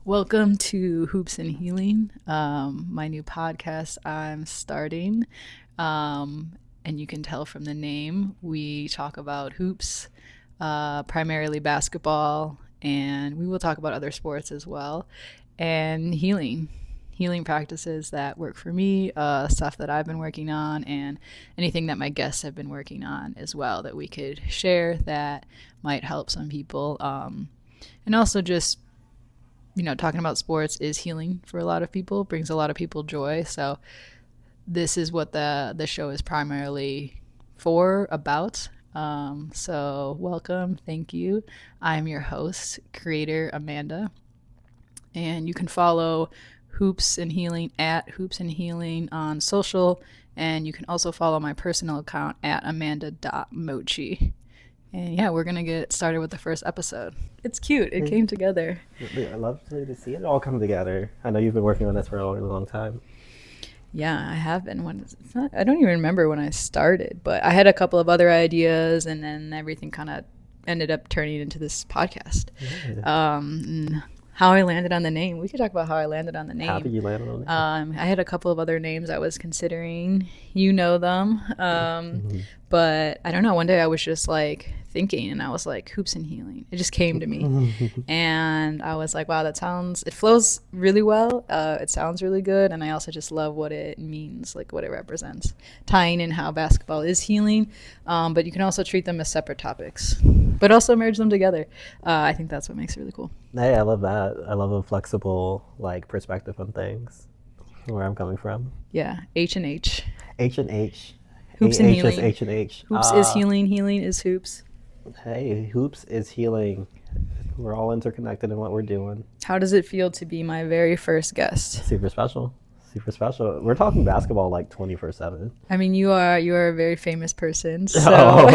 Welcome to Hoops and Healing, my new podcast I'm starting. And you can tell from the name, we talk about hoops, primarily basketball, and we will talk about other sports as well, and healing practices that work for me, stuff that I've been working on, and anything that my guests have been working on as well that we could share that might help some people. And also just talking about sports is healing for a lot of people, brings a lot of people joy. So this is what the show is primarily about. So welcome, thank you. I'm your host, creator Amanda, and you can follow Hoops and Healing at Hoops and Healing on social, and you can also follow my personal account at amanda.mochi. And yeah, we're going to get started with the first episode. It's cute. It came together. I love to see it all come together. I know you've been working on this for a really long time. Yeah, I have been. I don't even remember when I started, but I had a couple of other ideas, and then everything kind of ended up turning into this podcast. Yeah. How I landed on the name. We could talk about how I landed on the name. How did you land on it? I had a couple of other names I was considering. You know them. But I don't know. One day I was just like thinking, and I was like, Hoops and Healing. It just came to me. And I was like, wow, it flows really well. It sounds really good. And I also just love what it means, like what it represents. Tying in how basketball is healing. But you can also treat them as separate topics, but also merge them together. I think that's what makes it really cool. Hey, I love that. I love a flexible perspective on things. Where I'm coming from. Yeah, H&H. H&H. Hoops and Healing. H&H. Hoops is healing. Healing is hoops. Hey, hoops is healing. We're all interconnected in what we're doing. How does it feel to be my very first guest? Super special. Super special. We're talking basketball like 24/7. I mean, you are a very famous person, so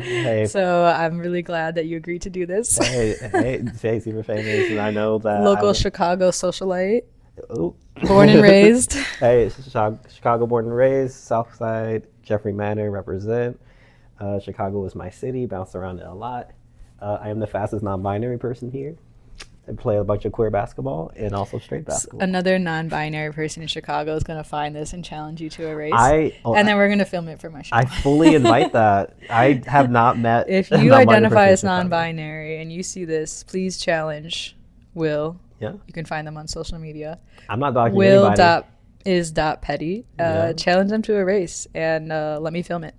hey. So I'm really glad that you agreed to do this. hey, super famous, and I know that local Chicago socialite. Oh. Born and raised. Hey, Chicago born and raised, South Side, Jeffrey Manor, represent. Chicago was my city, bounced around it a lot. I am the fastest non-binary person here. I play a bunch of queer basketball and also straight basketball. Another non-binary person in Chicago is going to find this and challenge you to a race. And then we're going to film it for my show. I fully invite that. I have not met. If you identify as non-binary and you see this, please challenge Will. Yeah. You can find them on social media. I'm not dogging anybody. Will.is.petty. Challenge them to a race and let me film it.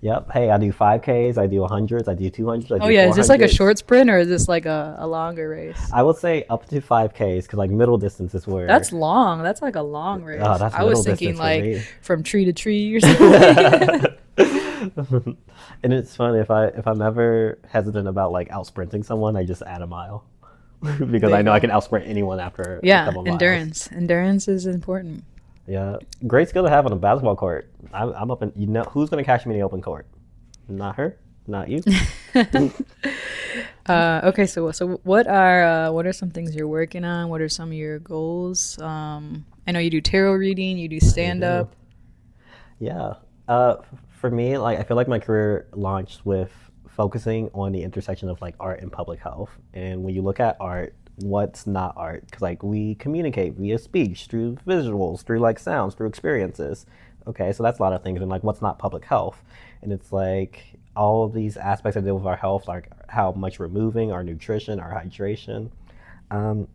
Yep. Hey, I do 5Ks, I do 100s, I do 200s, I do 400s. Is this like a short sprint or is this like a longer race? I would say up to 5Ks because like middle distance is where. That's long. That's like a long race. I was thinking like from tree to tree or something. And it's funny if I'm ever hesitant about like out sprinting someone, I just add a mile because I know I can out sprint anyone after a couple endurance. miles. Endurance is important. Yeah, great skill to have on a basketball court. I'm up in, who's going to catch me in the open court? Not her, not you. Okay, so what are some things you're working on? What are some of your goals? I know you do tarot reading, you do stand up. Yeah, for me, like I feel like my career launched with focusing on the intersection of like art and public health. And when you look at art, what's not art? Because like we communicate via speech, through visuals, through like sounds, through experiences. Okay, so that's a lot of things. And like what's not public health? And it's like all of these aspects that deal with our health, like how much we're moving, our nutrition, our hydration. So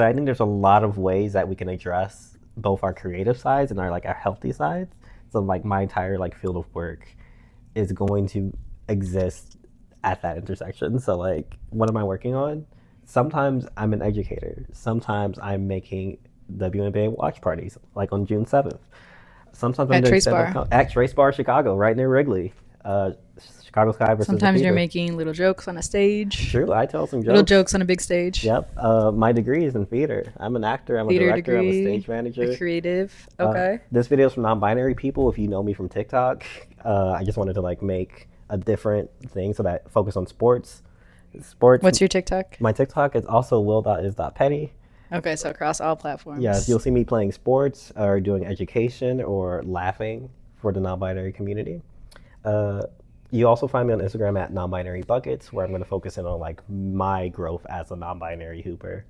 I think there's a lot of ways that we can address both our creative sides and our healthy sides. So like my entire like field of work is going to exist at that intersection. So like what am I working on? Sometimes I'm an educator. Sometimes I'm making WNBA watch parties, like on June 7th. Sometimes I'm doing stand-up at Trace Bar, Chicago, right near Wrigley. Chicago Sky versus Sometimes you're making little jokes on a stage. True, I tell some jokes. Little jokes on a big stage. Yep. My degree is in theater. I'm an actor. I'm theater a director. Degree, I'm a stage manager. A creative. Okay. This video is for non-binary people. If you know me from TikTok, I just wanted to like make a different thing so that focus on sports. What's your TikTok? My TikTok is also will.is.petty. Okay, so across all platforms. Yes, you'll see me playing sports or doing education or laughing for the non-binary community. You also find me on Instagram at non-binary buckets, where I'm going to focus in on like my growth as a non-binary hooper.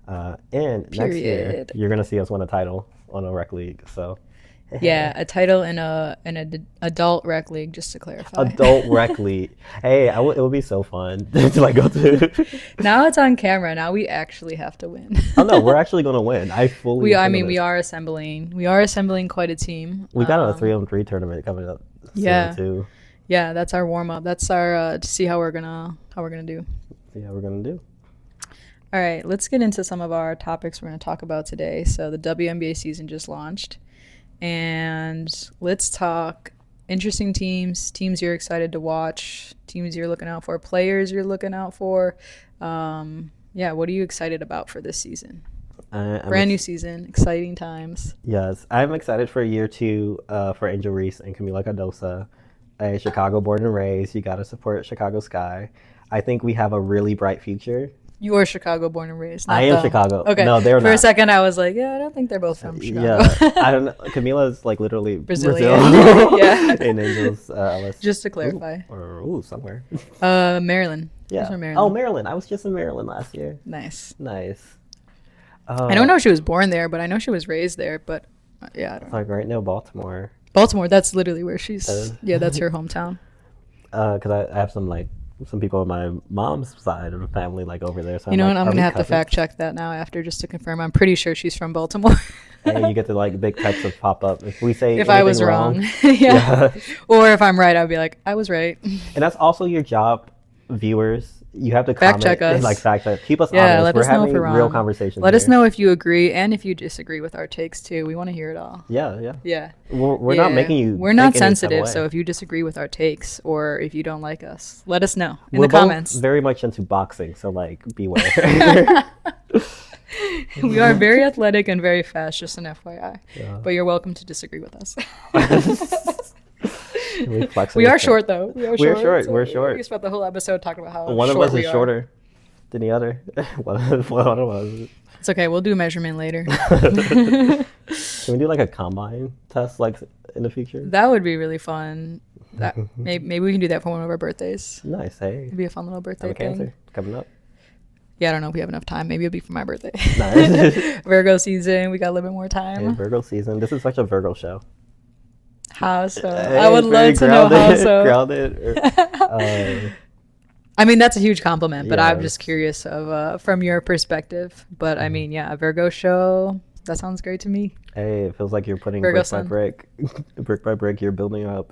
And next year, Period. you're gonna see us win a title on a rec league. So, Yeah, a title in a adult rec league, just to clarify. adult rec league. Hey, it would be so fun to like go to. Now it's on camera. Now we actually have to win. Oh no, we're actually gonna win. I fully. I intend mean, on we this. are assembling. We are assembling quite a team. We got a 3-on-3 tournament coming up Yeah. soon too. Yeah, that's our warm up. That's our to see how we're gonna do. Yeah, we're gonna do. All right, let's get into some of our topics we're gonna talk about today. So the WNBA season just launched, and let's talk interesting teams you're excited to watch, teams you're looking out for, players you're looking out for. Yeah, what are you excited about for this season? Brand new season, exciting times. Yes, I'm excited for year 2 for Angel Reese and Camila Cardosa. A Chicago born and raised. You got to support Chicago Sky. I think we have a really bright future. You are Chicago born and raised. I am them. Chicago. Okay. No, they're for not. a second, I was like, yeah, I don't think they're both from Chicago. Yeah, I don't know. Camila's like literally Brazilian. Brazil. Yeah. And Angel's Ellis. Just to clarify. Somewhere. Maryland. Yeah. She's from Maryland. Oh, Maryland. I was just in Maryland last year. Nice. I don't know if she was born there, but I know she was raised there. But yeah, I don't know. Like right now, Baltimore. Baltimore. That's literally where she's. Yeah, that's her hometown. Because I have some people on my mom's side of the family like over there. So You know like, what? I'm gonna have to fact check that now after just to confirm. I'm pretty sure she's from Baltimore. Hey, you get to like big text of pop up if we say if I was wrong. Yeah. Or if I'm right, I'll be like, I was right. And that's also your job, viewers. You have to Fact comment check us. and like fact check. Keep us Yeah, honest. let We're us know having if we're wrong. real conversations. Let us here. know if you agree and if you disagree with our takes too. We want to hear it all. Yeah. Yeah. We're not making you. We're not think any type of sensitive, way. so if you disagree with our takes or if you don't like us, let us know in We're the comments. both very much into boxing, so like beware. We are very athletic and very fast, just an FYI. Yeah. But you're welcome to disagree with us. We are short though. We're short. so We're short. We spent the whole episode talking about how One of short us we is are. shorter than the other. One of us. It's okay. We'll do measurement later. Can we do like a combine test like in the future? That would be really fun. That maybe we can do that for one of our birthdays. Nice. Hey. It'd be a fun little birthday Have a thing. cancer coming up. Yeah, I don't know if we have enough time. Maybe it'll be for my birthday. Nice. Virgo season. We got a little bit more Hey, time. Virgo season. This is such a Virgo show. How so? Hey, I would very love to know how so. Grounded. I mean, that's a huge compliment, but I'm Yes. just curious of from your perspective. But I mean, yeah, a Virgo show. That sounds great to me. Hey, it feels like you're putting Virgo brick sun. by brick, brick by brick. You're building up.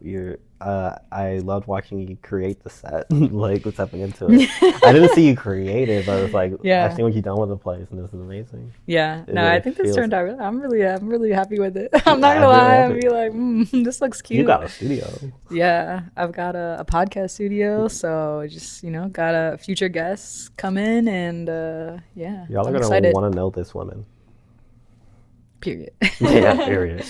I loved watching you create the set, like what's happening into it. I didn't see you create it, but I was like, Yeah. I've seen what you've done with the place, and this is amazing. Yeah, It no, really I think this feels- turned out. I'm really happy with it. I'm not Yeah, gonna I'm really lie happy. and be like, this looks cute. You got a studio. Yeah, I've got a podcast studio, so just got a future guests come in, and yeah, Y'all are I'm gonna excited. want to know this woman. Period. Yeah, period.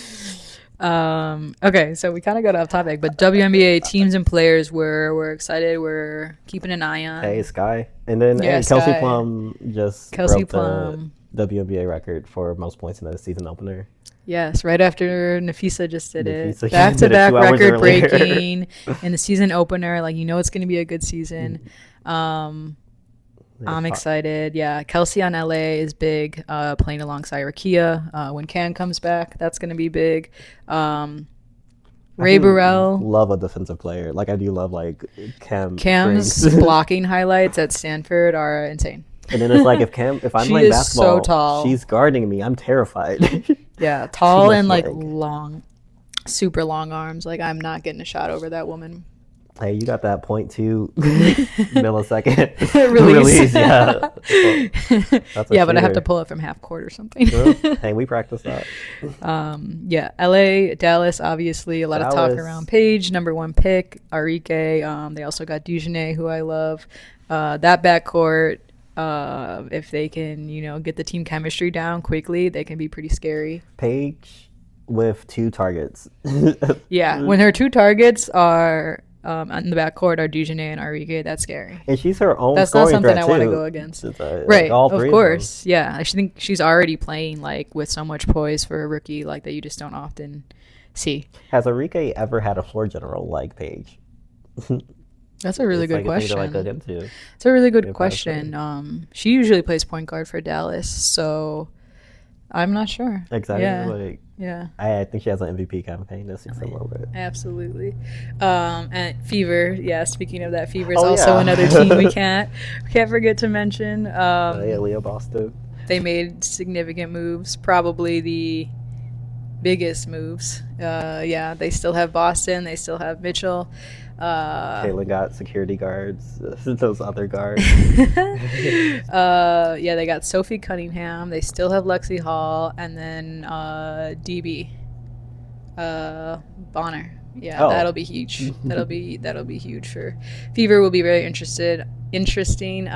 Okay, so we kind of got off topic, but WNBA teams and players we're excited. We're keeping an eye on. Hey, Sky, and then Yeah, hey, Kelsey Sky. Plum just Kelsey broke Plum. the WNBA record for most points in the season opener. Yes, right after Nafisa just did Nafisa it. Back to did it back 2 hours record earlier. breaking in the season opener. Like it's going to be a good season. I'm excited. Yeah, Kelsey on LA is big. Playing alongside Rakia. When Can comes back, that's going to be big. Ray Burrell. Love a defensive player. Like I do love like Cam's Springs. blocking highlights at Stanford are insane. And then it's like if I'm She playing is basketball, so tall. she's guarding me. I'm terrified. Yeah, tall much and like leg. long, super long arms. Like I'm not getting a shot over that woman. Hey, you got that 0.2 millisecond Release. Yeah, that's a Yeah, but I have to shooter. pull it from half court or something. Hey, we practice that. Yeah, LA, Dallas, obviously a lot of talk Dallas. around Paige, number 1 pick, Arike. They also got Dujanay, who I love. That backcourt, if they can, get the team chemistry down quickly, they can be pretty scary. Paige with 2 targets. Yeah, when her 2 targets are in the backcourt are Dujanay and Arike, that's scary. And she's her own. That's not scoring something threat, I want to too. go against. It's, Right, like, all 3 of course. Yeah, I think she's already playing like with so much poise for a rookie, like that you just don't often see. Has Arike ever had a floor general like Paige? That's a really It's good like a thing to like look question. into. It's a really good If that's right. question. She usually plays point guard for Dallas, so I'm not sure. Exactly. Yeah, Like yeah, I think she has an MVP campaign this season a little bit. absolutely. And Fever, yeah. Speaking of that, Fever is Oh also another team we yeah. can't forget to mention. Yeah, Leo Boston. They made significant moves, probably the biggest moves. Yeah, they still have Boston. They still have Mitchell. Caitlin got security guards. Those other guards. Yeah, they got Sophie Cunningham. They still have Lexi Hall, and then DB Bonner. Yeah, Oh. that'll be huge. That'll be huge for Fever. Will be very interesting.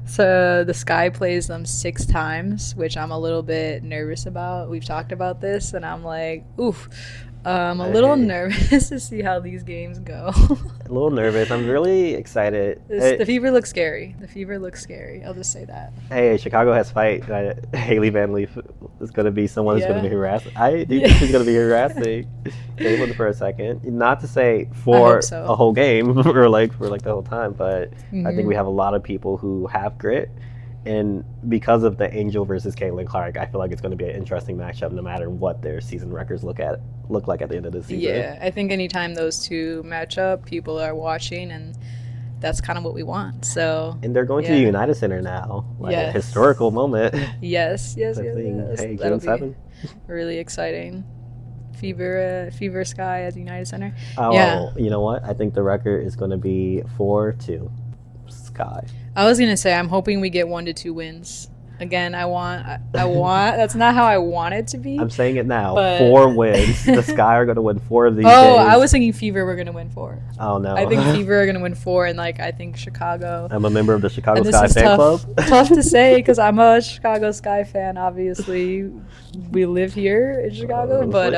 So the Sky plays them 6 times, which I'm a little bit nervous about. We've talked about this, and I'm like, oof. I'm a little Hey, nervous to see how these games go. a little nervous. I'm really excited. The Fever looks scary. The Fever looks scary. I'll just say that. Hey, Chicago has fight. Haley Van Leaf is going to be someone who's going to Yeah. be harassed. I do Yeah. think she's going to be harassing Caitlin for a second. Not to say I hope for so. a whole game or like for like the whole time, but I think we Mhm. have a lot of people who have grit. And because of the Angel versus Caitlin Clark, I feel like it's going to be an interesting matchup no matter what their season records look like at the end of the season. Yeah, I think anytime those two match up, people are watching, and that's kind of what we want. So, And they're going to the yeah. United Center now, like a Yes. historical moment. Yes, yes, I yes, think, yes. hey, That'll Game 7. be really exciting. Fever Sky at the United Center. Oh, Yeah. you know what? I think the record is going to be 4-2 Sky. I was gonna say I'm hoping we get 1 to 2 wins. Again, I want. That's not how I want it to be. I'm saying it now. But 4 wins. The Sky are going to win 4 of these oh, games. I was thinking Fever were gonna win 4. Oh, no. I think Fever are gonna win 4, and like I think Chicago. I'm a member of the Chicago And this Sky is fan tough, club. tough to say because I'm a Chicago Sky fan. Obviously, we live here in Chicago, but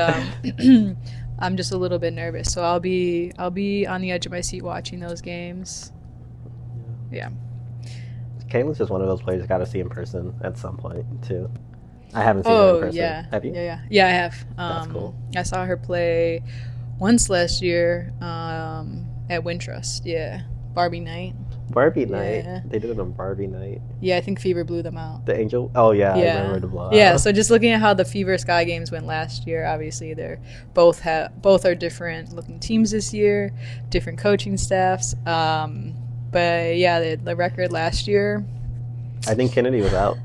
I'm just a little bit nervous. So I'll be on the edge of my seat watching those games. Yeah. Caitlin's just one of those players you got to see in person at some point, too. I haven't seen her in person. Yeah. Have you? Yeah, I have. That's cool. I saw her play once last year at Wintrust. Yeah. Barbie night. Barbie night. Yeah. They did it on Barbie night. Yeah, I think Fever blew them out. The Angel. Oh yeah, I Yeah. remember the blowout. Yeah, so just looking at how the Fever Sky games went last year, obviously they're both are different looking teams this year, different coaching staffs. But yeah, the record last year. I think Kennedy was out.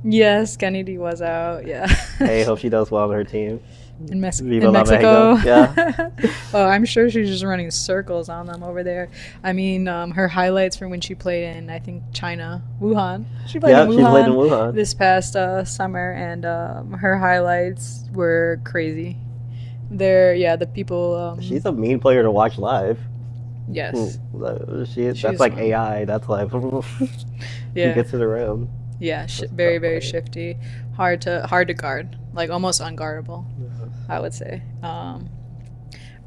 Yes, Kennedy was out. Yeah. Hey, hope she does well on her team. in Viva in la Mexico. Mexico. Yeah. Oh, I'm sure she's just running circles on them over there. I mean, her highlights from when she played in, I think, China, Wuhan. She played Yeah, in she Wuhan, played in Wuhan. this past summer, and her highlights were crazy. The people. She's a mean player to watch live. Yes. That's She's like fun. AI. That's like Yeah. she gets it around. Yeah. That's Very tough very player. shifty, hard to guard, like almost unguardable, I would say. All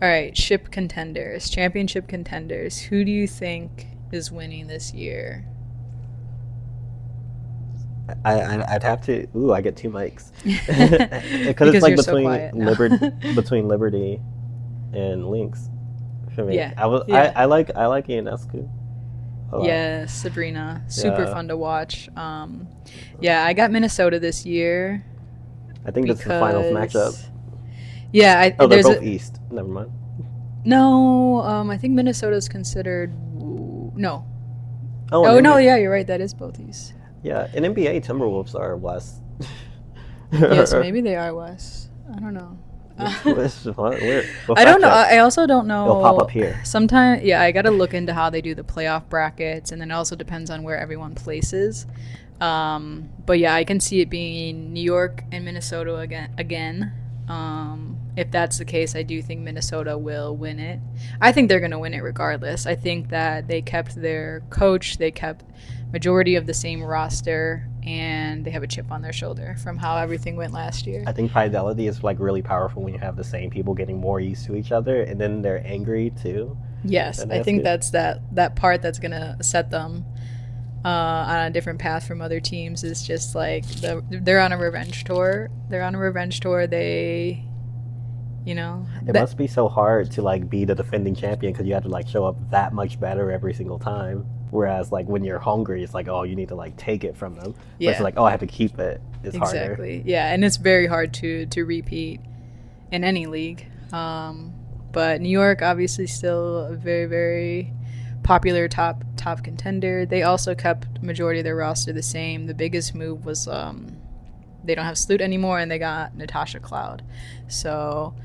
right, championship contenders. Who do you think is winning this year? I'd have to. Ooh, I get 2 mics Because because it's like you're so quiet now. between Liberty and Lynx. For me, Yeah, I yeah. like Ionescu. a lot. Yes, Sabrina, super Yeah. fun to watch. Yeah, I got Minnesota this year. I think that's the finals matchup. Yeah, Oh, they're there's both East. Never mind. no. I think Minnesota's considered no. Oh, Oh and no, NBA yeah, you're right. That is both East. Yeah, in NBA, Timberwolves are West. Yes, maybe they are West. I don't know. We'll I don't fact know. check. I also don't know. It'll pop up here. Sometimes, yeah, I got to look into how they do the playoff brackets, and then it also depends on where everyone places. But yeah, I can see it being New York and Minnesota again. If that's the case, I do think Minnesota will win it. I think they're going to win it regardless. I think that they kept their coach, they kept majority of the same roster, and they have a chip on their shoulder from how everything went last year. I think fidelity is like really powerful when you have the same people getting more used to each other, and then they're angry too. Yes, And I that's think good. that's that part that's gonna set them on a different path from other teams. Is just like they're on a revenge tour. They're on a revenge tour. you know? It That must be so hard to like be the defending champion because you have to like show up that much better every single time. Whereas like when you're hungry, it's like, oh, you need to like take it from them. Versus yeah, like, oh, I have to keep it. It's harder. exactly. Yeah, and it's very hard to repeat in any league. But New York obviously still a very very popular top contender. They also kept majority of their roster the same. The biggest move was they don't have Sloot anymore, and they got Natasha Cloud. So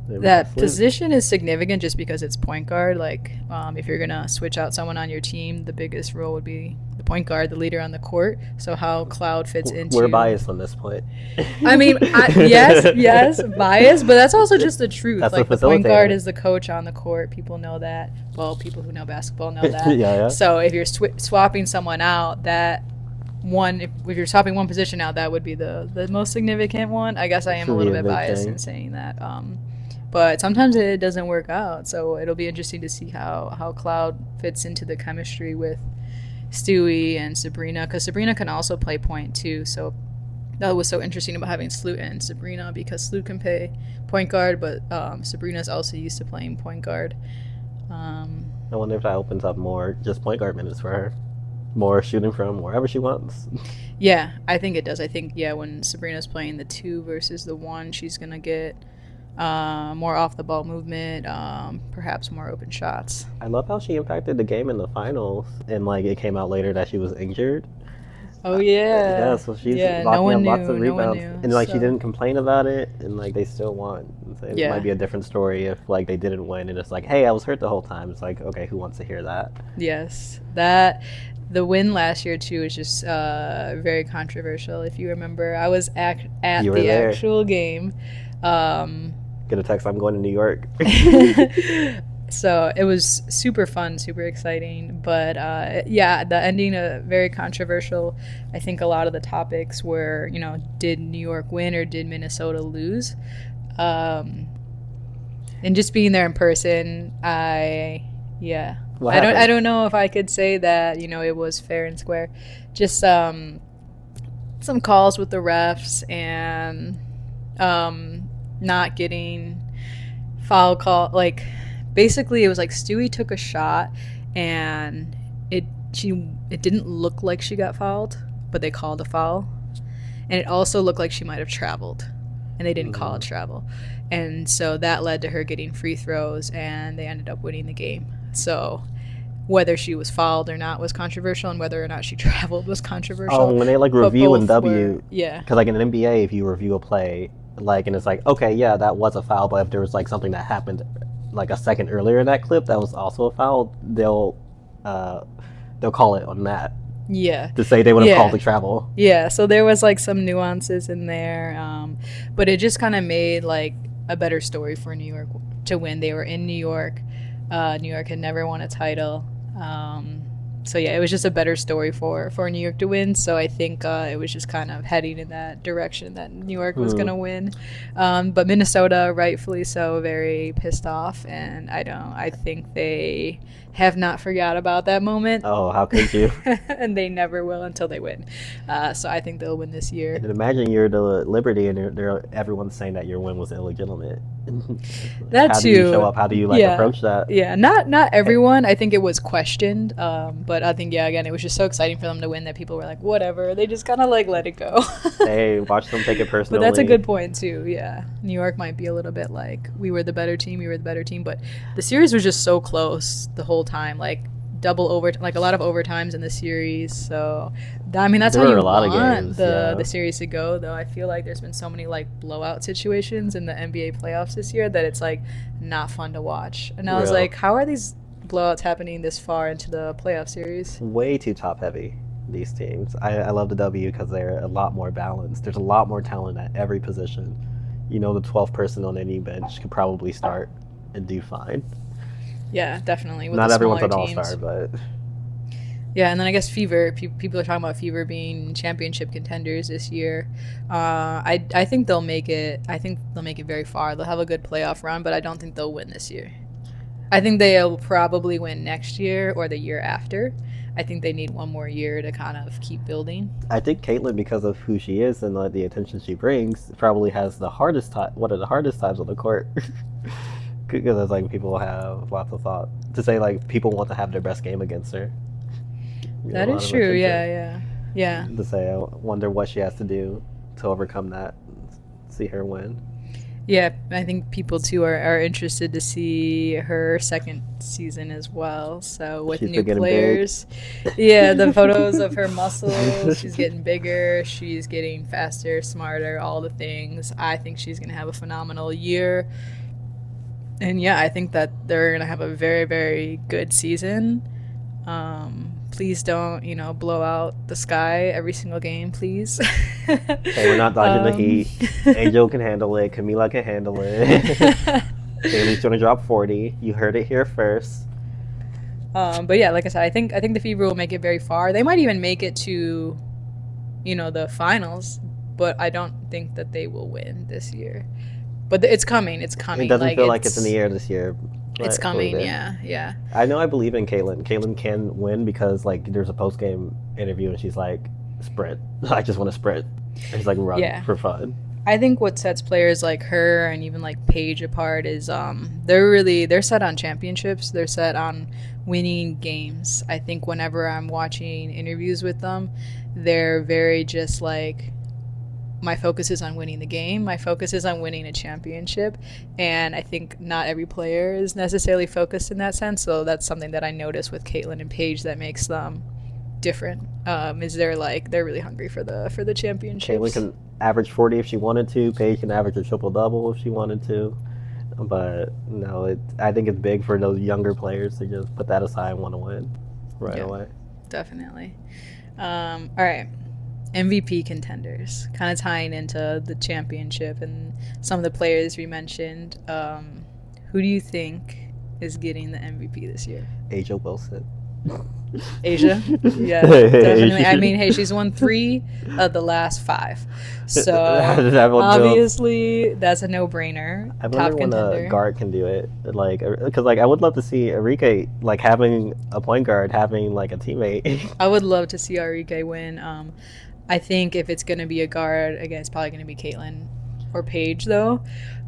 that position is significant just because it's point guard. Like, if you're gonna switch out someone on your team, the biggest role would be the point guard, the leader on the court. So how Cloud fits into. We're biased on this point. I mean, yes, biased, but that's also just the truth. That's like the the point guard facilitator. is the coach on the court. People know that. Well, people who know basketball know that. Yeah. So if you're swapping someone out, that one, if you're swapping one position out, that would be the most significant one. I guess I am a little bit biased in saying that. But sometimes it doesn't work out, so it'll be interesting to see how Cloud fits into the chemistry with Stewie and Sabrina, because Sabrina can also play point too. So that was so interesting about having Sloot and Sabrina, because Sloot can play point guard, but Sabrina's also used to playing point guard. I wonder if that opens up more just point guard minutes for her. More shooting from wherever she wants. Yeah, I think it does. I think, when Sabrina's playing the 2 versus the 1, she's going to get more off the ball movement, perhaps more open shots. I love how she impacted the game in the finals, and like it came out later that she was injured. Oh yeah. So she's locking up lots of rebounds, and like so. she didn't complain about it, and like they still won. So it might be a different story if like they didn't win, and it's like, hey, I was hurt the whole time. It's like, okay, who wants to hear that? Yes, the win last year too was just very controversial. If you remember, I was at the actual game. Get a text, I'm going to New York. So it was super fun, super exciting. But the ending very controversial. I think a lot of the topics were, did New York win or did Minnesota lose? And just being there in person, I don't know if I could say that, it was fair and square. Just some calls with the refs and not getting foul call. Like, basically it was like Stewie took a shot and it didn't look like she got fouled, but they called a foul, and it also looked like she might have traveled, and they didn't call it travel, and so that led to her getting free throws, and they ended up winning the game. So whether she was fouled or not was controversial, and whether or not she traveled was controversial. Oh, when they like review in because like in an NBA, if you review a play, like, and it's like, okay, yeah, that was a foul, but if there was like something that happened like a second earlier in that clip that was also a foul, they'll call it on that. Yeah. To say they would have called the travel. Yeah, so there was like some nuances in there, but it just kind of made like a better story for New York to win. They were in New York. New York had never won a title. So it was just a better story for New York to win. So I think it was just kind of heading in that direction that New York was going to win. But Minnesota, rightfully so, very pissed off, and I think they have not forgot about that moment. Oh, how could you? And they never will until they win. So I think they'll win this year. And imagine you're the Liberty, and everyone's saying that your win was illegitimate. That how too. Do you show up? How do you approach that? Yeah, not everyone. I think it was questioned, but I think again, it was just so exciting for them to win that people were like, whatever. They just kind of like let it go. Hey, watch them take it personally. But that's a good point too. Yeah, New York might be a little bit like, we were the better team, but the series was just so close the whole time, like double like a lot of overtimes in the series. So that's how you want the series to go, though. I feel like there's been so many like blowout situations in the NBA playoffs this year that it's like not fun to watch. And I was like, how are these blowouts happening this far into the playoff series? Way too top heavy, these teams. I love the W because they're a lot more balanced. There's a lot more talent at every position. The 12th person on any bench could probably start and do fine. Yeah, definitely. With not everyone's an all-star, but yeah. And then I guess Fever. People are talking about Fever being championship contenders this year. I think they'll make it. I think they'll make it very far. They'll have a good playoff run, but I don't think they'll win this year. I think they'll probably win next year or the year after. I think they need one more year to kind of keep building. I think Caitlyn, because of who she is and the attention she brings, probably has the hardest time, one of the hardest times on the court. Because it's like people have lots of thought to say, like people want to have their best game against her. A That lot is of true. attention. Yeah, yeah, yeah. To say, I wonder what she has to do to overcome that. See her win. Yeah, I think people too are interested to see her second season as well. So with She's new been getting big. players, yeah, the photos of her muscles, she's getting bigger, she's getting faster, smarter, all the things. I think she's gonna have a phenomenal year. And yeah, I think that they're gonna have a very, very good season. Please don't, blow out the sky every single game, please. Hey, we're not dodging the heat. Angel can handle it. Camila can handle it. Haley's gonna drop 40. You heard it here first. But yeah, like I said, I think the Fever will make it very far. They might even make it to, the finals. But I don't think that they will win this year. But it's coming. It's coming. It doesn't feel like it's in the air this year. It's coming. Yeah, yeah. I know. I believe in Caitlyn. Caitlyn can win because like there's a post game interview and she's like, "Sprint. I just want to sprint." And she's like, "Run for fun." I think what sets players like her and even like Paige apart is they're set on championships. They're set on winning games. I think whenever I'm watching interviews with them, they're very just like, my focus is on winning the game. My focus is on winning a championship. And I think not every player is necessarily focused in that sense. So that's something that I notice with Caitlyn and Paige that makes them different. Is they're really hungry for the championships. Caitlyn can average 40 if she wanted to. Paige can average a triple double if she wanted to. But no, I think it's big for those younger players to just put that aside and want to win right away. Definitely. All right. MVP contenders, kind of tying into the championship and some of the players we mentioned. Who do you think is getting the MVP this year? A'ja Wilson. A'ja? Yeah, definitely. I mean, hey, she's won 3 of the last 5. So, obviously, that's a no-brainer. I wonder when a guard can do it. Like, because, like, I would love to see Arike, like, having a point guard, having, like, a teammate. I would love to see Arike win. I think if it's going to be a guard, again, it's probably going to be Caitlyn or Paige, though.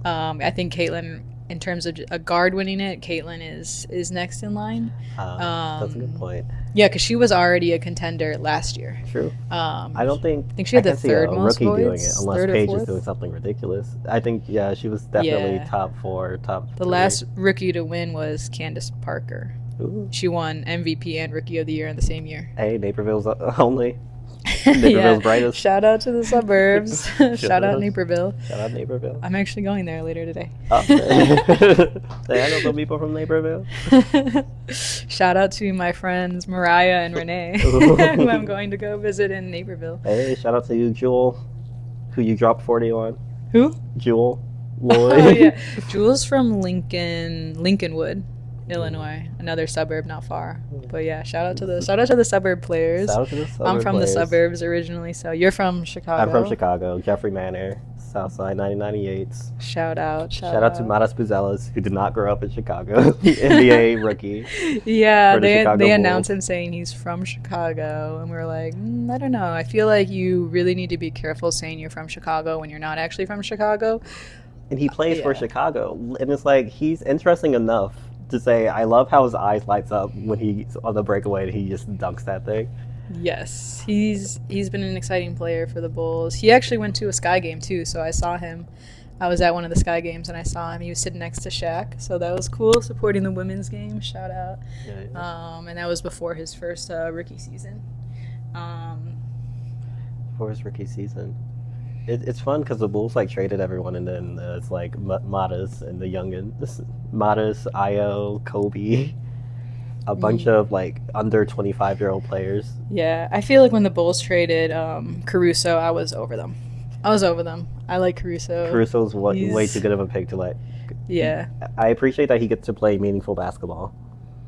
I think Caitlyn, in terms of a guard winning it, Caitlyn is next in line. That's a good point. Yeah, because she was already a contender last year. True. I don't think she had the third most rookie votes, doing it, unless Paige is doing something ridiculous. I think, yeah, she was definitely top 4, top 3. The last rookie to win was Candace Parker. Ooh. She won MVP and Rookie of the Year in the same year. Hey, Naperville's only. Naperville's brightest. Shout out to the suburbs. Shout out Naperville. Shout out Naperville. I'm actually going there later today. Hey, I know some people from Naperville. Shout out to my friends Mariah and Renee, who I'm going to go visit in Naperville. Hey, shout out to you, Jewel, who you dropped 40 on. Who? Jewel Lloyd. Oh yeah, Jewel's from Lincolnwood, Illinois, another suburb not far. But yeah, shout out to the suburb players. Shout out to the suburb I'm from players. The suburbs originally, so you're from Chicago. I'm from Chicago, Jeffrey Manor, Southside 9098. Shout out to Matas Puzelas, who did not grow up in Chicago, NBA rookie. Yeah, they announced him saying he's from Chicago, and we were like, I don't know. I feel like you really need to be careful saying you're from Chicago when you're not actually from Chicago. And he plays for Chicago, and it's like he's interesting enough to say, I love how his eyes lights up when he's on the breakaway and he just dunks that thing. Yes, he's been an exciting player for the Bulls. He actually went to a Sky game too, so I saw him. I was at one of the Sky games and I saw him. He was sitting next to Shaq, so that was cool, supporting the women's game. Shout out. Yeah. And that was before his first rookie season. Before his rookie season. It's fun because the Bulls like traded everyone, and then it's like Matas and the youngins, Matas, Io, Kobe, a bunch of like under 25-year-old players. Yeah, I feel like when the Bulls traded Caruso, I was over them. I like Caruso. Caruso's way too good of a pick to let. Yeah. I appreciate that he gets to play meaningful basketball.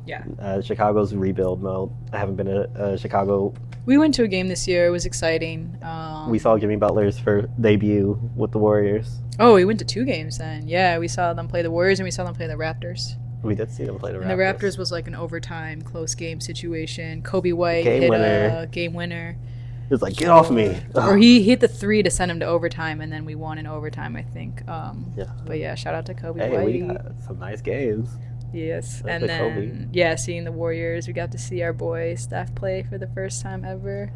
Yeah. Chicago's rebuild mode. I haven't been to Chicago. We went to a game this year. It was exciting. We saw Jimmy Butler's debut with the Warriors. Oh, we went to 2 games then. Yeah, we saw them play the Warriors and we saw them play the Raptors. We did see them play the And the Raptors. Raptors was like an overtime close game situation. Kobe White Game hit winner. a game winner. He was like, get off me. Or he hit the three to send him to overtime, and then we won in overtime, I think. Yeah. But yeah, shout out to Kobe Hey, White. we got some nice games. Yes, That's and the then Kobe. yeah, seeing the Warriors, we got to see our boy Steph play for the first time ever.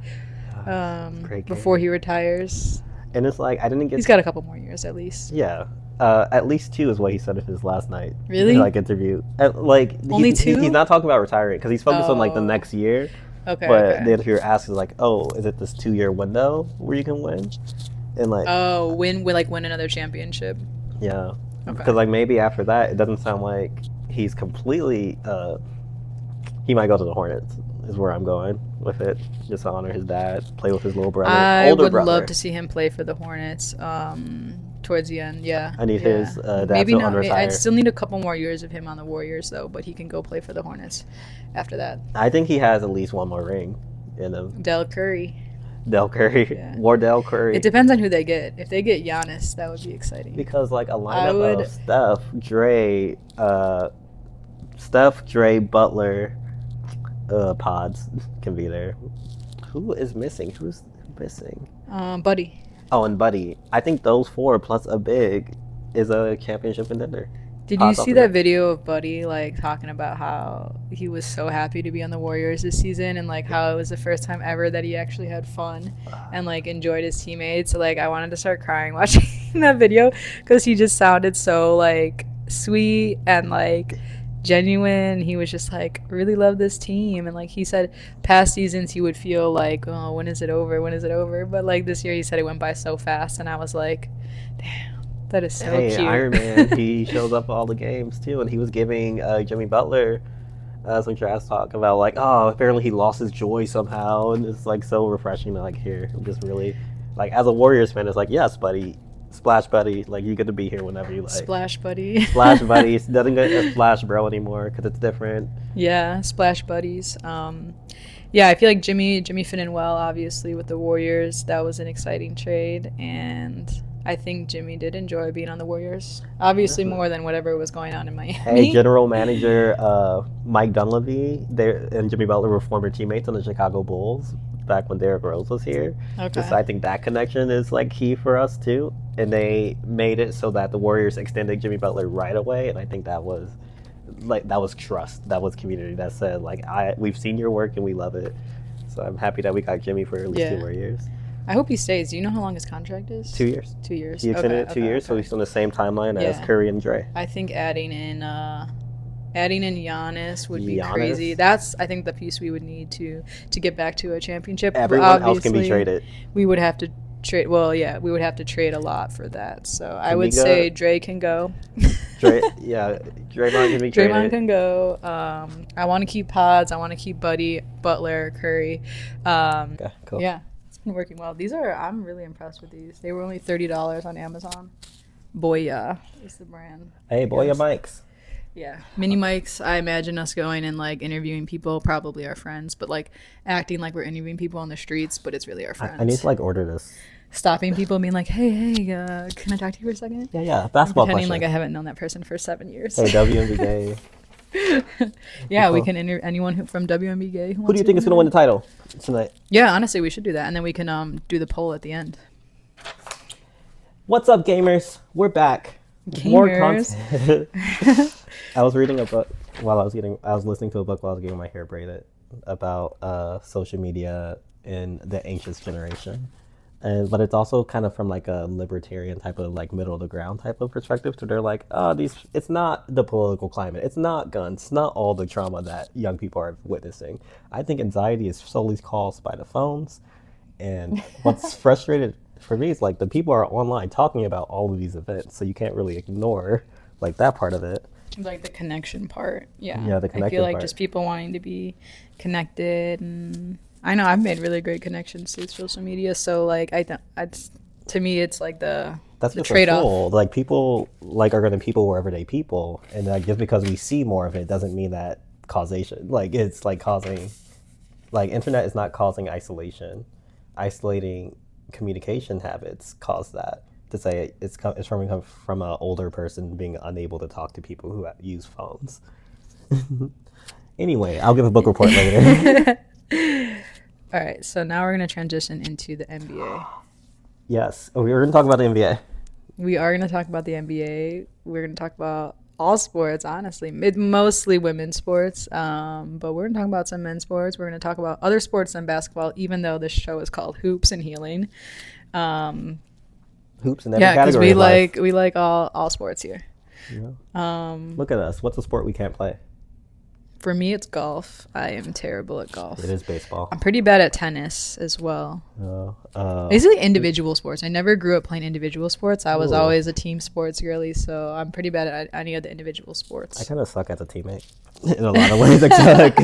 Great game. Before he retires, And it's like, I didn't get... he's got a couple more years at least. Yeah. At least 2 is what he said in his last night. Really? Like, interview. Like, Only 2? He's not talking about retiring, because he's focused on, like, the Oh. next year. Okay. But okay. the interviewer asks, like, oh, is it this 2-year window where you can win? And, like... Oh, win another championship. Yeah. Okay. Because, like, maybe after that, it doesn't sound like he's completely... he might go to the Hornets, is where I'm going with it. Just to honor his dad, play with his little brother, I older would brother. love to see him play for the Hornets. Towards the end, yeah. I need his dad maybe to not. unretire. I'd still need a couple more years of him on the Warriors, though. But he can go play for the Hornets after that. I think he has at least one more ring in him. Del Curry. Del Curry. Yeah. Wardell Curry. It depends on who they get. If they get Giannis, that would be exciting. Because, like, a lineup of Steph, Dre, Butler, pods can be there. Who is missing? Who's missing? Buddy. Oh, and Buddy. I think those 4 plus a big is a championship contender. Did you see that video of Buddy, like, talking about how he was so happy to be on the Warriors this season and, like, how it was the first time ever that he actually had fun and, like, enjoyed his teammates? So, like, I wanted to start crying watching that video because he just sounded so, like, sweet and, like, genuine. He was just, like, really love this team. And, like, he said past seasons he would feel like, oh, when is it over? When is it over? But, like, this year he said it went by so fast. And I was like, damn. That is so cute. Iron Man, he shows up at all the games too, and he was giving Jimmy Butler some trash talk about, like, oh, apparently he lost his joy somehow, and it's like so refreshing to, like, hear. Just really, like, as a Warriors fan, it's like, yes, buddy, Splash Buddy, like, you get to be here whenever you like. Splash Buddy. Splash Buddy. Doesn't get a Splash Bro anymore because it's different. Yeah, Splash Buddies. Yeah, I feel like Jimmy fit in well, obviously, with the Warriors. That was an exciting trade, and I think Jimmy did enjoy being on the Warriors. Obviously, more than whatever was going on in Miami. Hey, general manager Mike Dunleavy and Jimmy Butler were former teammates on the Chicago Bulls back when Derrick Rose was here. Okay. So I think that connection is, like, key for us too. And they made it so that the Warriors extended Jimmy Butler right away, and I think that was trust. That was community that said, like, we've seen your work and we love it. So I'm happy that we got Jimmy for at least 2 more years. I hope he stays. Do you know how long his contract is? 2 years. 2 years. He extended it 2 years, so he's on the same timeline as Curry and Dre. I think adding in Giannis would be crazy. That's, I think, the piece we would need to get back to a championship. Everyone else can be traded. We would have to trade. Well, yeah, we would have to trade a lot for that. So I would say Dre can go. Draymond can be traded. Draymond can go. I want to keep Pods. I want to keep Buddy, Butler, Curry. Okay, cool. Yeah. Working well. I'm really impressed with these. They were only $30 on Amazon. Boya is the brand. Hey, Boya mics. Yeah, mini mics. I imagine us going and, like, interviewing people, probably our friends, but, like, acting like we're interviewing people on the streets, but it's really our friends. I need to, like, order this. Stopping people and being like, hey, can I talk to you for a second? Yeah, basketball pretending question. like I haven't known that person for 7 years. Hey, WNBA. Yeah, we can interview anyone from WNBA. Who do you think is going to win the title tonight? Yeah, honestly, we should do that, and then we can do the poll at the end. What's up, gamers? We're back. Gamers. More content. I was reading a book while I was listening to a book while I was getting my hair braided about social media in the anxious generation. But it's also kind of from, like, a libertarian type of, like, middle of the ground type of perspective. So they're like, it's not the political climate. It's not guns. It's not all the trauma that young people are witnessing. I think anxiety is solely caused by the phones. And what's frustrated for me is, like, the people are online talking about all of these events. So you can't really ignore, like, that part of it. Like the connection part. Yeah. Yeah, the connection I feel like part. just people wanting to be connected, and I know I've made really great connections through social media. So, like, to me, it's like the trade-off. Like, people, like, are going to people who are everyday people, and, like, just because we see more of it doesn't mean that causation. Like, it's like causing, like, internet is not causing isolation. Isolating communication habits cause that. to say it's from an older person being unable to talk to people who use phones. Anyway, I'll give a book report later. All right, so now we're going to transition into the NBA. Yes, we were going to talk about the NBA. We are going to talk about the NBA. We're going to talk about all sports, honestly, mostly women's sports. But we're going to talk about some men's sports. We're going to talk about other sports than basketball, even though this show is called Hoops and Healing. Hoops in every category. Yeah, because we like all sports here. Yeah. Look at us. What's a sport we can't play? For me, it's golf. I am terrible at golf. It is baseball. I'm pretty bad at tennis as well. Basically, individual sports. I never grew up playing individual sports. I was always a team sports girly, so I'm pretty bad at any of the individual sports. I kind of suck as a teammate in a lot of ways, except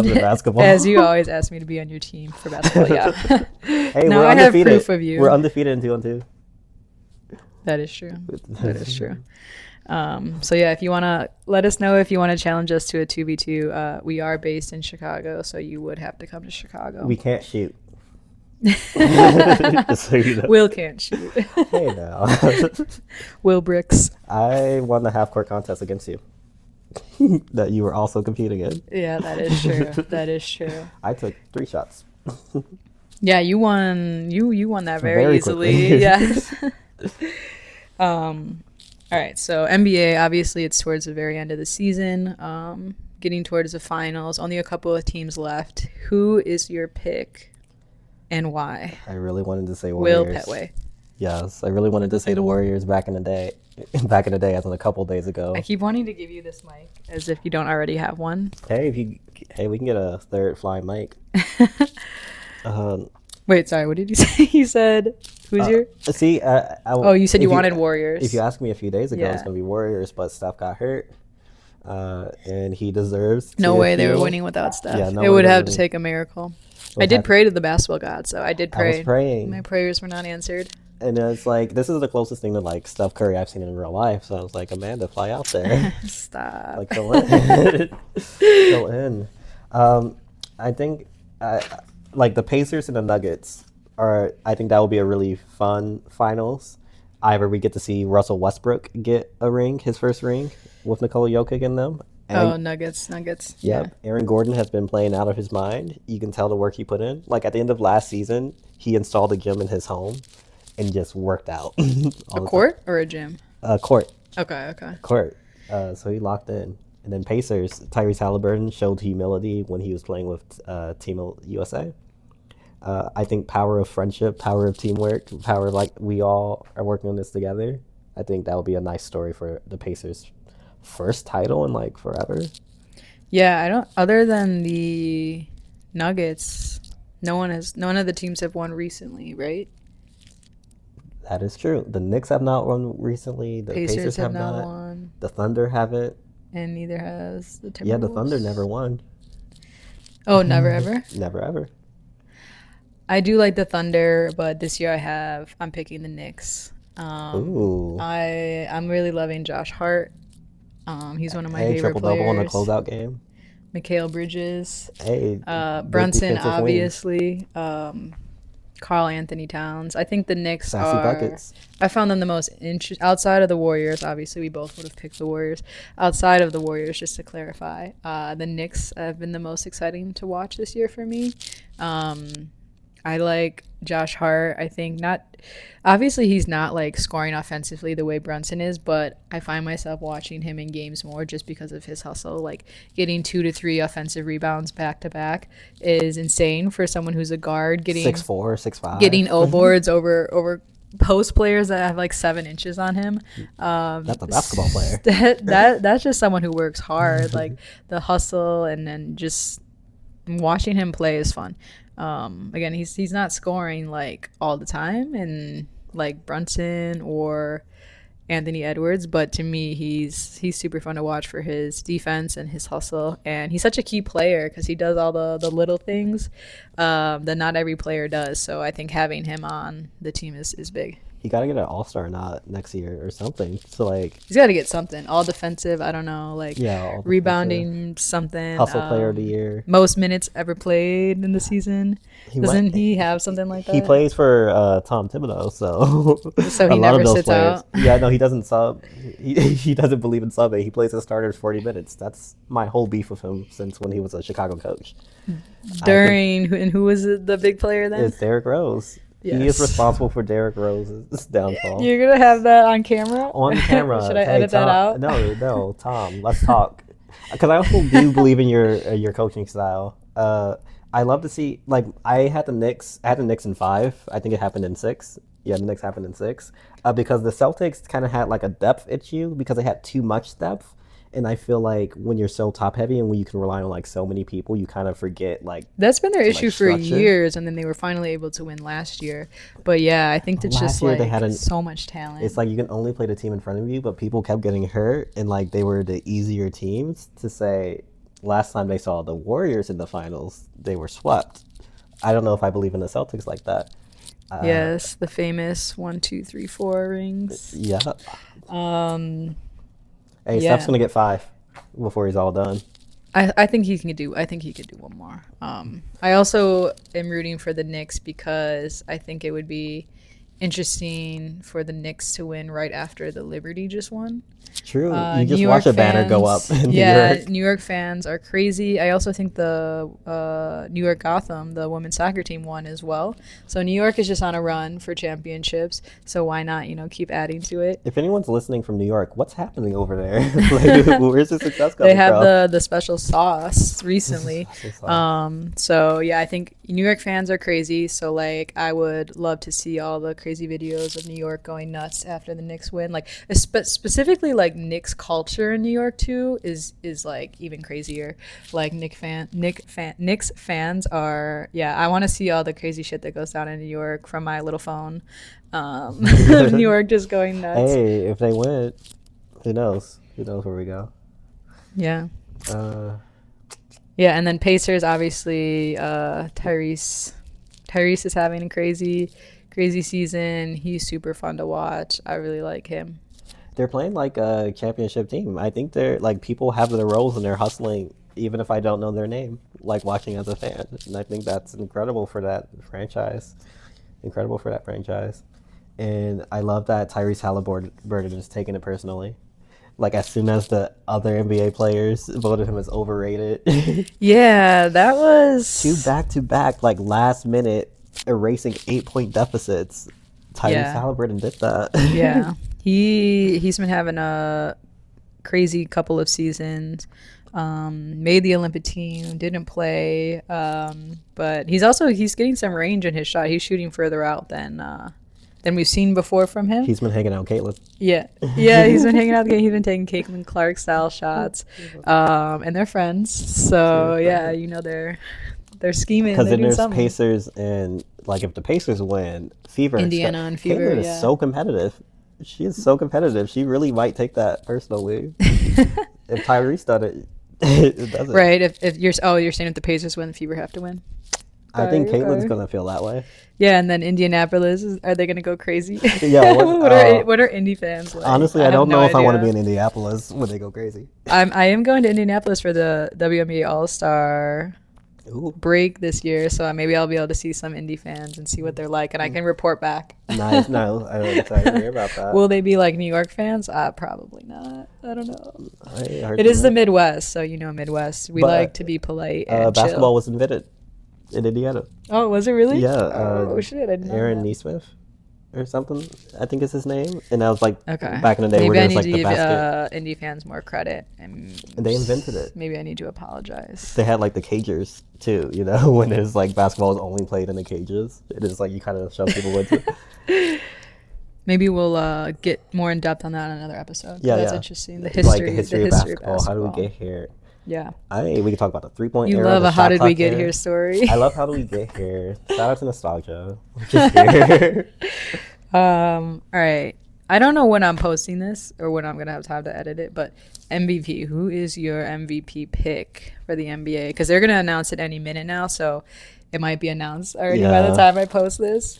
for basketball. As you always ask me to be on your team for basketball, yeah. Hey, now we're I have undefeated. proof of you. We're undefeated in 2-on-2. That is true. That is true. So yeah, if you want to let us know if you want to challenge us to a 2v2, we are based in Chicago, so you would have to come to Chicago. We can't shoot. Just so you know. Will can't shoot. Hey now. Will bricks. I won the half court contest against you. That you were also competing in. Yeah, that is true. That is true. I took 3 shots. Yeah, you won. You won that very easily. Yes. All right, so NBA, obviously it's towards the very end of the season, getting towards the finals, only a couple of teams left. Who is your pick and why? I really wanted to say Warriors. Will Pettway. Yes, I really wanted to say the Warriors back in the day, as in a couple days ago. I keep wanting to give you this mic as if you don't already have one. Hey, we can get a third flying mic. Wait, sorry, what did you say? You said, who's your? See, you said you wanted Warriors. If you asked me a few days ago, it's going to be Warriors, but Steph got hurt, and he deserves No way they were winning without Steph. Yeah, no it would have to winning. take a miracle. I did pray to the basketball god, so I did pray. I was praying. My prayers were not answered. And it's like, this is the closest thing to like Steph Curry I've seen in real life. So I was like, Amanda, fly out there. Stop. Like, go in. Go in. I think, like, the Pacers and the Nuggets I think that will be a really fun finals. Either we get to see Russell Westbrook get a ring, his first ring, with Nikola Jokic in them. And Nuggets. Yeah. Aaron Gordon has been playing out of his mind. You can tell the work he put in. Like, at the end of last season, he installed a gym in his home and just worked out. A court or a gym? Court. Okay. Court. So he locked in. And then Pacers, Tyrese Halliburton showed humility when he was playing with Team USA. I think power of friendship, power of teamwork, power of, like, we all are working on this together. I think that would be a nice story for the Pacers' first title in, like, forever. Yeah, other than the Nuggets, none of the teams have won recently, right? That is true. The Knicks have not won recently. The Pacers have not won. The Thunder haven't. And neither has the Timberwolves. Yeah, the Thunder never won. Oh, never ever? Never ever. I do like the Thunder, but this year I'm picking the Knicks. Ooh. I'm really loving Josh Hart. He's one of my favorite triple double in the players. closeout game. Mikal Bridges. Hey. Brunson, obviously. Karl Anthony Towns. I think the Knicks Sassy buckets. I found them the most interesting outside of the Warriors. Obviously, we both would have picked the Warriors. Outside of the Warriors, just to clarify, the Knicks have been the most exciting to watch this year for me. I like Josh Hart. I think obviously he's not like scoring offensively the way Brunson is, but I find myself watching him in games more just because of his hustle. Like, getting 2 to 3 offensive rebounds back to back is insane for someone who's a guard. Getting 6'4", 6'5". Getting O-boards over post players that have like 7 inches on him. That's a basketball player. That's just someone who works hard. Like, the hustle and then just watching him play is fun. Again, he's not scoring like all the time and like Brunson or Anthony Edwards, but to me he's super fun to watch for his defense and his hustle, and he's such a key player because he does all the little things that not every player does. So I think having him on the team is big. He got to get an all-star nod next year or something. So like, He's got to get something. All defensive. I don't know, like yeah, all defensive. rebounding something. Hustle player of the year. Most minutes ever played in the season. He might. Doesn't he have something like He that? plays for Tom Thibodeau, so So a he lot of never those sits players. out. Yeah, no, he doesn't sub. He doesn't believe in subbing. He plays his starters 40 minutes. That's my whole beef with him since when he was a Chicago coach. And who was the big player then? It's Derrick Rose. He is Yes. responsible for Derrick Rose's downfall. You're gonna have that on camera? On camera. Should I Hey, edit Tom, that out? No, Tom. Let's talk. Because I also do believe in your coaching style. I love to see like I had the Knicks. I had the Knicks in 5. I think it happened in 6. Yeah, the Knicks happened in 6. Because the Celtics kind of had like a depth issue because they had too much depth. And I feel like when you're so top heavy and when you can rely on like so many people, you kind of forget like That's been their to, issue like, for structure. years, and then they were finally able to win last year. But yeah, I think it's Last just year like they had so much talent. It's like you can only play the team in front of you, but people kept getting hurt, and like they were the easier teams to say. Last time they saw the Warriors in the finals, they were swept. I don't know if I believe in the Celtics like that. Yes, the famous 1, 2, 3, 4 rings. Yeah. Um, Hey, yeah. Steph's gonna get 5 before he's all done. I think he can do. I think he could do one more. I also am rooting for the Knicks because I think it would be interesting for the Knicks to win right after the Liberty just won. True. You New just York watch a banner go up fans, in New yeah, York. New York fans are crazy. I also think the New York Gotham, the women's soccer team, won as well. So New York is just on a run for championships. So why not, keep adding to it? If anyone's listening from New York, what's happening over there? Like, where's the success coming They have from? the special sauce recently. So yeah, I think New York fans are crazy. So like, I would love to see all the crazy videos of New York going nuts after the Knicks win. Like specifically, like Knicks culture in New York too is like even crazier. Like Knicks fans are, yeah. I want to see all the crazy shit that goes down in New York from my little phone. New York just going nuts. Hey, if they win, who knows? Who knows where we go? Yeah. Uh, Yeah, and then Pacers, obviously, Tyrese is having a crazy season. He's super fun to watch. I really like him. they're playing like a championship team. I think they're like people have their roles and they're hustling, even if I don't know their name. Like watching as a fan, and I think that's incredible for that franchise. Incredible for that franchise, and I love that Tyrese Halliburton is taking it personally. Like as soon as the other NBA players voted him as overrated, Yeah, that 2 was back-to-back like last minute erasing 8-point deficits. Tyrese Yeah. Halliburton did that. yeah. He's been having a crazy couple of seasons. Made the Olympic team, didn't play, but he's getting some range in his shot. He's shooting further out than we've seen before from him. He's been hanging out with Caitlin. Yeah, he's been hanging out. He's been taking Caitlin Clark style shots, and they're friends. So yeah, they're scheming. Because They're then doing there's something. Pacers, and like if the Pacers win, Fever. Indiana and Fever, Caitlin yeah. is so competitive. She is so competitive. She really might take that personally. If Tyrese done it, it doesn't. Right. If you're saying if the Pacers win, the Fever have to win. I think Okay. Caitlin's gonna feel that way. Yeah, and then Indianapolis, are they gonna go crazy? Yeah, what are Indy fans like? Honestly, I have don't no know if I want to idea. be in Indianapolis when they go crazy. I am going to Indianapolis for the WNBA All Star Ooh, break this year, so maybe I'll be able to see some Indy fans and see what they're like, and I can report back. nice. No, I'm excited to hear about that. Will they be like New York fans? Probably not. I don't know. I heard It is the that. Midwest, so Midwest. We But, like to be polite and basketball chill. was invented in Indiana. Oh, was it really? Yeah. Oh shit! I didn't know Aaron that. Neesmith or something, I think is his name. And that was like Okay. back in the day Maybe where I there's need like to the give basket. Indy fans more credit. And They invented it. Maybe I need to apologize. They had like the cagers too, when it's like basketball is only played in the cages. It is like you kind of show people what to. Maybe we'll get more in depth on that in another episode. Yeah, That's yeah. interesting. The Like history, the history of basketball. How do we get here? Yeah. We can talk about the 3-point You era. love the a how shot did we clock get era. here story. I love how do we get here. Shout out to nostalgia. Just here. All right. I don't know when I'm posting this or when I'm gonna have time to edit it, but MVP. Who is your MVP pick for the NBA? Because they're gonna announce it any minute now, so it might be announced already by the Yeah. time I post this.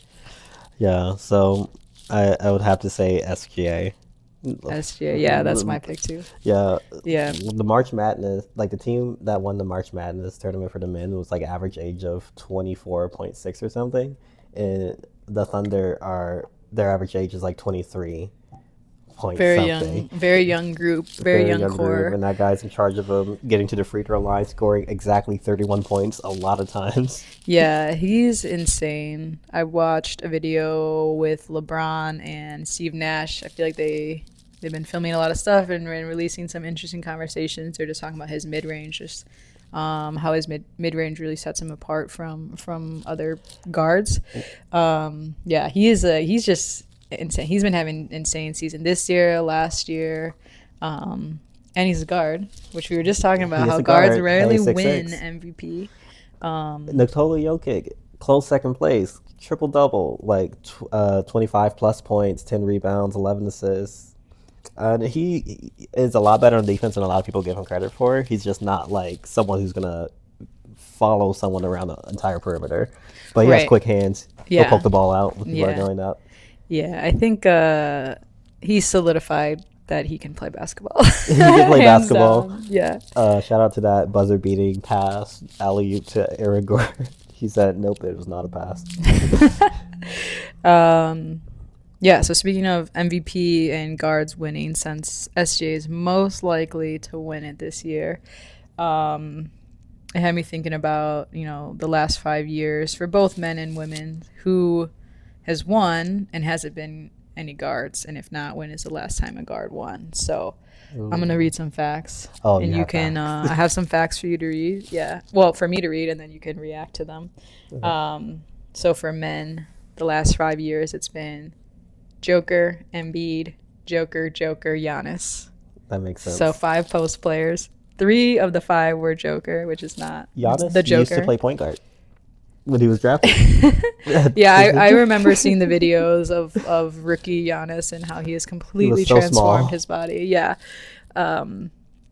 Yeah. So I would have to say SGA. SGA, yeah, that's my pick too. Yeah, Yeah, the March Madness, like the team that won the March Madness tournament for the men was like average age of 24.6 or something, and the Thunder are their average age is like 23 point something. very young group, very Very young young group, core. and that guy's in charge of them getting to the free throw line, scoring exactly 31 points a lot of times. Yeah, he's insane. I watched a video with LeBron and Steve Nash. I feel like they've been filming a lot of stuff and releasing some interesting conversations. They're just talking about his mid range, just how his mid range really sets him apart from other guards. Yeah, he's just insane. He's been having insane season this year, last year. And he's a guard, which we were just talking about, He is how a guards guard, rarely and he's win 6'6". MVP. Nikola Jokic, close second place, triple double, like 25 plus points, 10 rebounds, 11 assists. And he is a lot better on defense than a lot of people give him credit for. He's just not like someone who's gonna follow someone around the entire perimeter. But he has Right. quick hands. He'll Yeah. poke the ball out when people are Yeah. going up. Yeah. I think he's solidified that he can play basketball. He can play Hands basketball. down. Yeah. Shout out to that buzzer beating pass alley oop to Aaron Gordon. He said, "Nope, it was not a pass." Yeah, so speaking of MVP and guards winning, since SJ is most likely to win it this year, it had me thinking about, the last 5 years for both men and women, who has won and has it been any guards, and if not, when is the last time a guard won? So I'm gonna read some facts, Oh, and you you have can. facts. I have some facts for you to read. Yeah, well, for me to read, and then you can react to them. So for men, the last 5 years, it's been Joker, Embiid, Joker, Giannis. That makes sense. So 5 post players. 3 of the 5 were Joker, which is not Giannis the Joker. used to play point guard when he was drafted. Yeah, I remember seeing the videos of rookie Giannis and how he has completely so transformed small. his body. Yeah.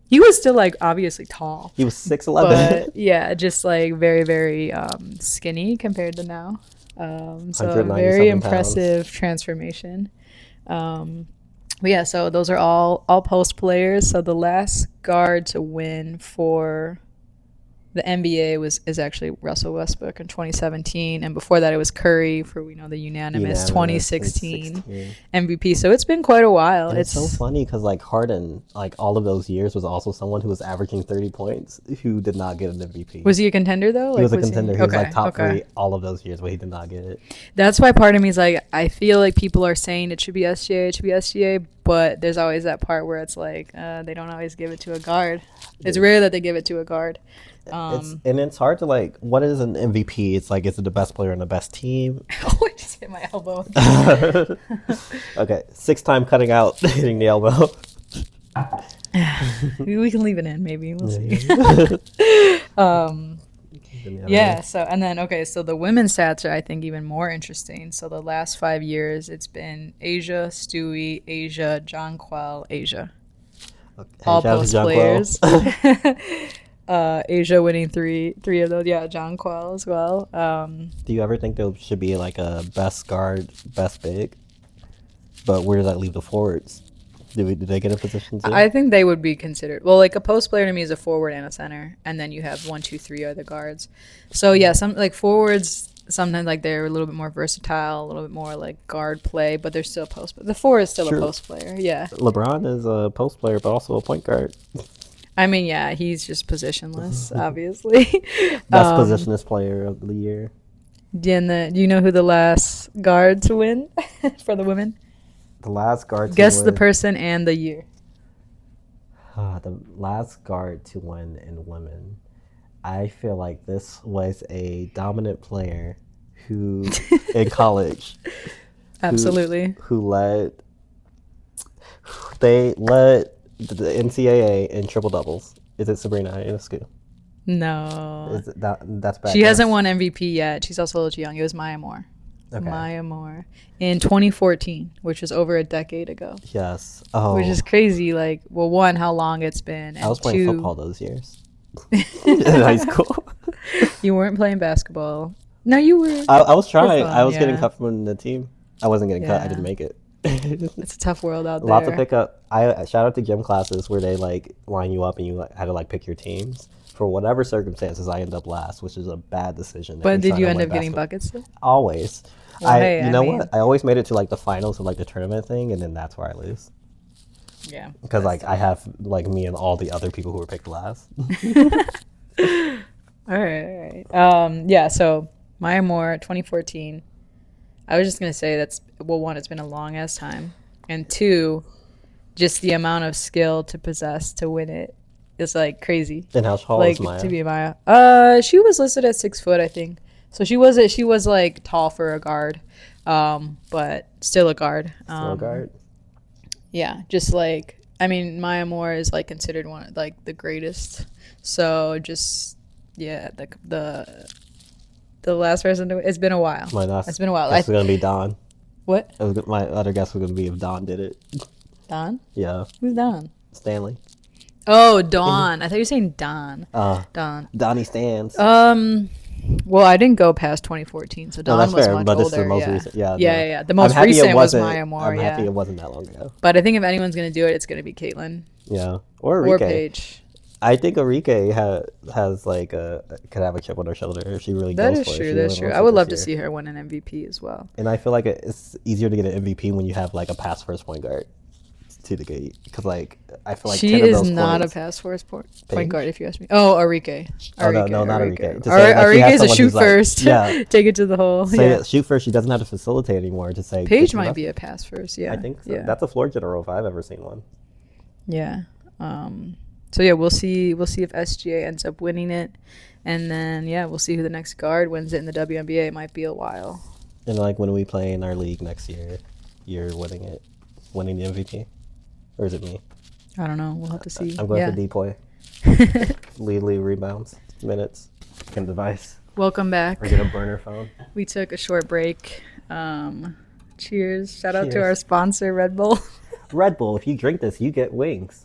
He was still like obviously tall, He was 6'11". but yeah, just like very, very skinny compared to now. So a 197 very pounds. impressive transformation. But yeah, so those are all post players. So the last guard to win for the NBA is actually Russell Westbrook in 2017, and before that it was Curry for the unanimous 2016 MVP. So it's been quite a while. And it's so funny because like Harden, like all of those years, was also someone who was averaging 30 points who did not get an MVP. Was he a contender though? He was a contender. He was Okay, like top okay. 3 all of those years, but he did not get it. That's why part of me is like, I feel like people are saying it should be SGA, but there's always that part where it's like they don't always give it to a guard. It's rare that they give it to a guard. It's hard to like, what is an MVP? It's like, is it the best player on the best team? Oh, I just hit my elbow. Okay, 6-time cutting out, hitting the elbow. We can leave it in, maybe. We'll see. Yeah, so and then so the women's stats are I think even more interesting. So the last 5 years it's been Asia, Stewie, Asia, Jonquel, Asia. Okay, All shout out to post John players. Quell. Asia winning three of those. Yeah, Jonquel as well. Do you ever think there should be like a best guard, best big? But where does that leave the forwards? Do they get a position too? I think they would be considered. Well, like a post player to me is a forward and a center, and then you have 1, 2, 3 other guards. So yeah, some like forwards sometimes like they're a little bit more versatile, a little bit more like guard play, but they're still post. The forward is still True. a post player. Yeah. LeBron is a post player, but also a point guard. I mean, yeah, he's just positionless, obviously. Best positionless player of the year. Do you know who the last guard to win for the women? The last guard to Guess the win. person and the year. The last guard to win in women. I feel like this was a dominant player who, in college, Absolutely. they led the NCAA in triple doubles. Is it Sabrina Ionescu? No. Is it that's bad. She guess? hasn't won MVP yet. She's also a little too young. It was Maya Moore. Okay. Maya Moore in 2014, which was over a decade ago. Yes. Oh. Which is crazy. Like, well, one, how long it's been. And I was playing 2, football those years in high school. You weren't playing basketball. No, you were. I was trying. fun, I was getting yeah. cut from the team. I wasn't getting cut. I Yeah. didn't make it. It's a tough world out A lot to there. pick up. I shout out to gym classes where they like line you up and you like, had to like pick your teams. For whatever circumstances, I end up last, which is a bad decision if But you're did trying you to end win up getting basketball. buckets though? Always. Well, hey, You I know mean, what? I always made it to like the finals of like the tournament thing, and then that's where I lose yeah. because That's like I have like me and all the other people who were picked last. all right, all right. Yeah, so Maya Moore, 2014. I was just gonna say that's well, one, it's been a long ass time, and two, just the amount of skill to possess to win it is like crazy. And how tall is Like to Maya? be Maya. She was listed at 6 foot, I think. So she was like tall for a guard, but still a guard. Still a guard. Yeah, just like I mean, Maya Moore is like considered one of like the greatest. So just yeah, the last person to it's been a while. My last It's been a while. guess was gonna be Don. What? My other guess was gonna be if Don did it. Don? Yeah, Who's Don? Stanley. Oh, Dawn. I thought you were saying Don. Don. Donnie stands. Well, I didn't go past 2014, so No, Dawn that's was fair, much but older. it's the most Yeah. recent. Yeah, Yeah. The I'm most happy it recent was wasn't. Maya Moore. I'm happy Yeah. it wasn't that long ago. But I think if anyone's gonna do it, it's gonna be Caitlin Yeah, or or Enrique. Paige. I think Enrique has like could have a chip on her shoulder if she really That goes is for it. true. She That's really true. wants I it would this love to year. see her win an MVP as well. And I feel like it's easier to get an MVP when you have like a pass first point guard to the gate because like I feel like She 10 of is those not points, a pass first point Paige? guard, if you ask me. Oh, Enrique. Oh no, not Enrique. To say that she has Enrique is a someone shoot who's like, first. yeah, Take it to the hole. say Yeah. that shoot first. She doesn't have to facilitate anymore to say Paige get to the might basket. be a pass first. Yeah. I think so. Yeah. That's a floor general if I've ever seen one. Yeah. So yeah, we'll see. We'll see if SGA ends up winning it, and then yeah, we'll see who the next guard wins it in the WNBA. It might be a while. And like when we play in our league next year, you're winning the MVP, or is it me? I don't know. We'll have to see. I'm going Yeah. for Depoy. Lead rebounds, minutes, can device, Welcome back. or get a burner phone. We took a short break. Cheers. Shout out to Cheers. our sponsor, Red Bull. Red Bull. If you drink this, you get wings.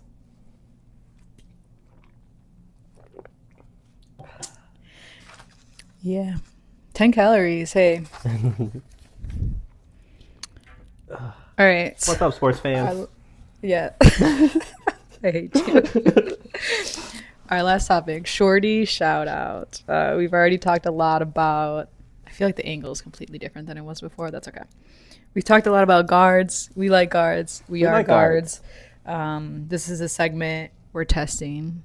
Yeah. 10 calories. Hey. All right. What's up, sports fans? Yeah. I hate you. Our last topic, shorty shout out. We've already talked a lot about, I feel like the angle is completely different than it was before. That's okay. We've talked a lot about guards. We like guards. We are like guards. This is a segment we're testing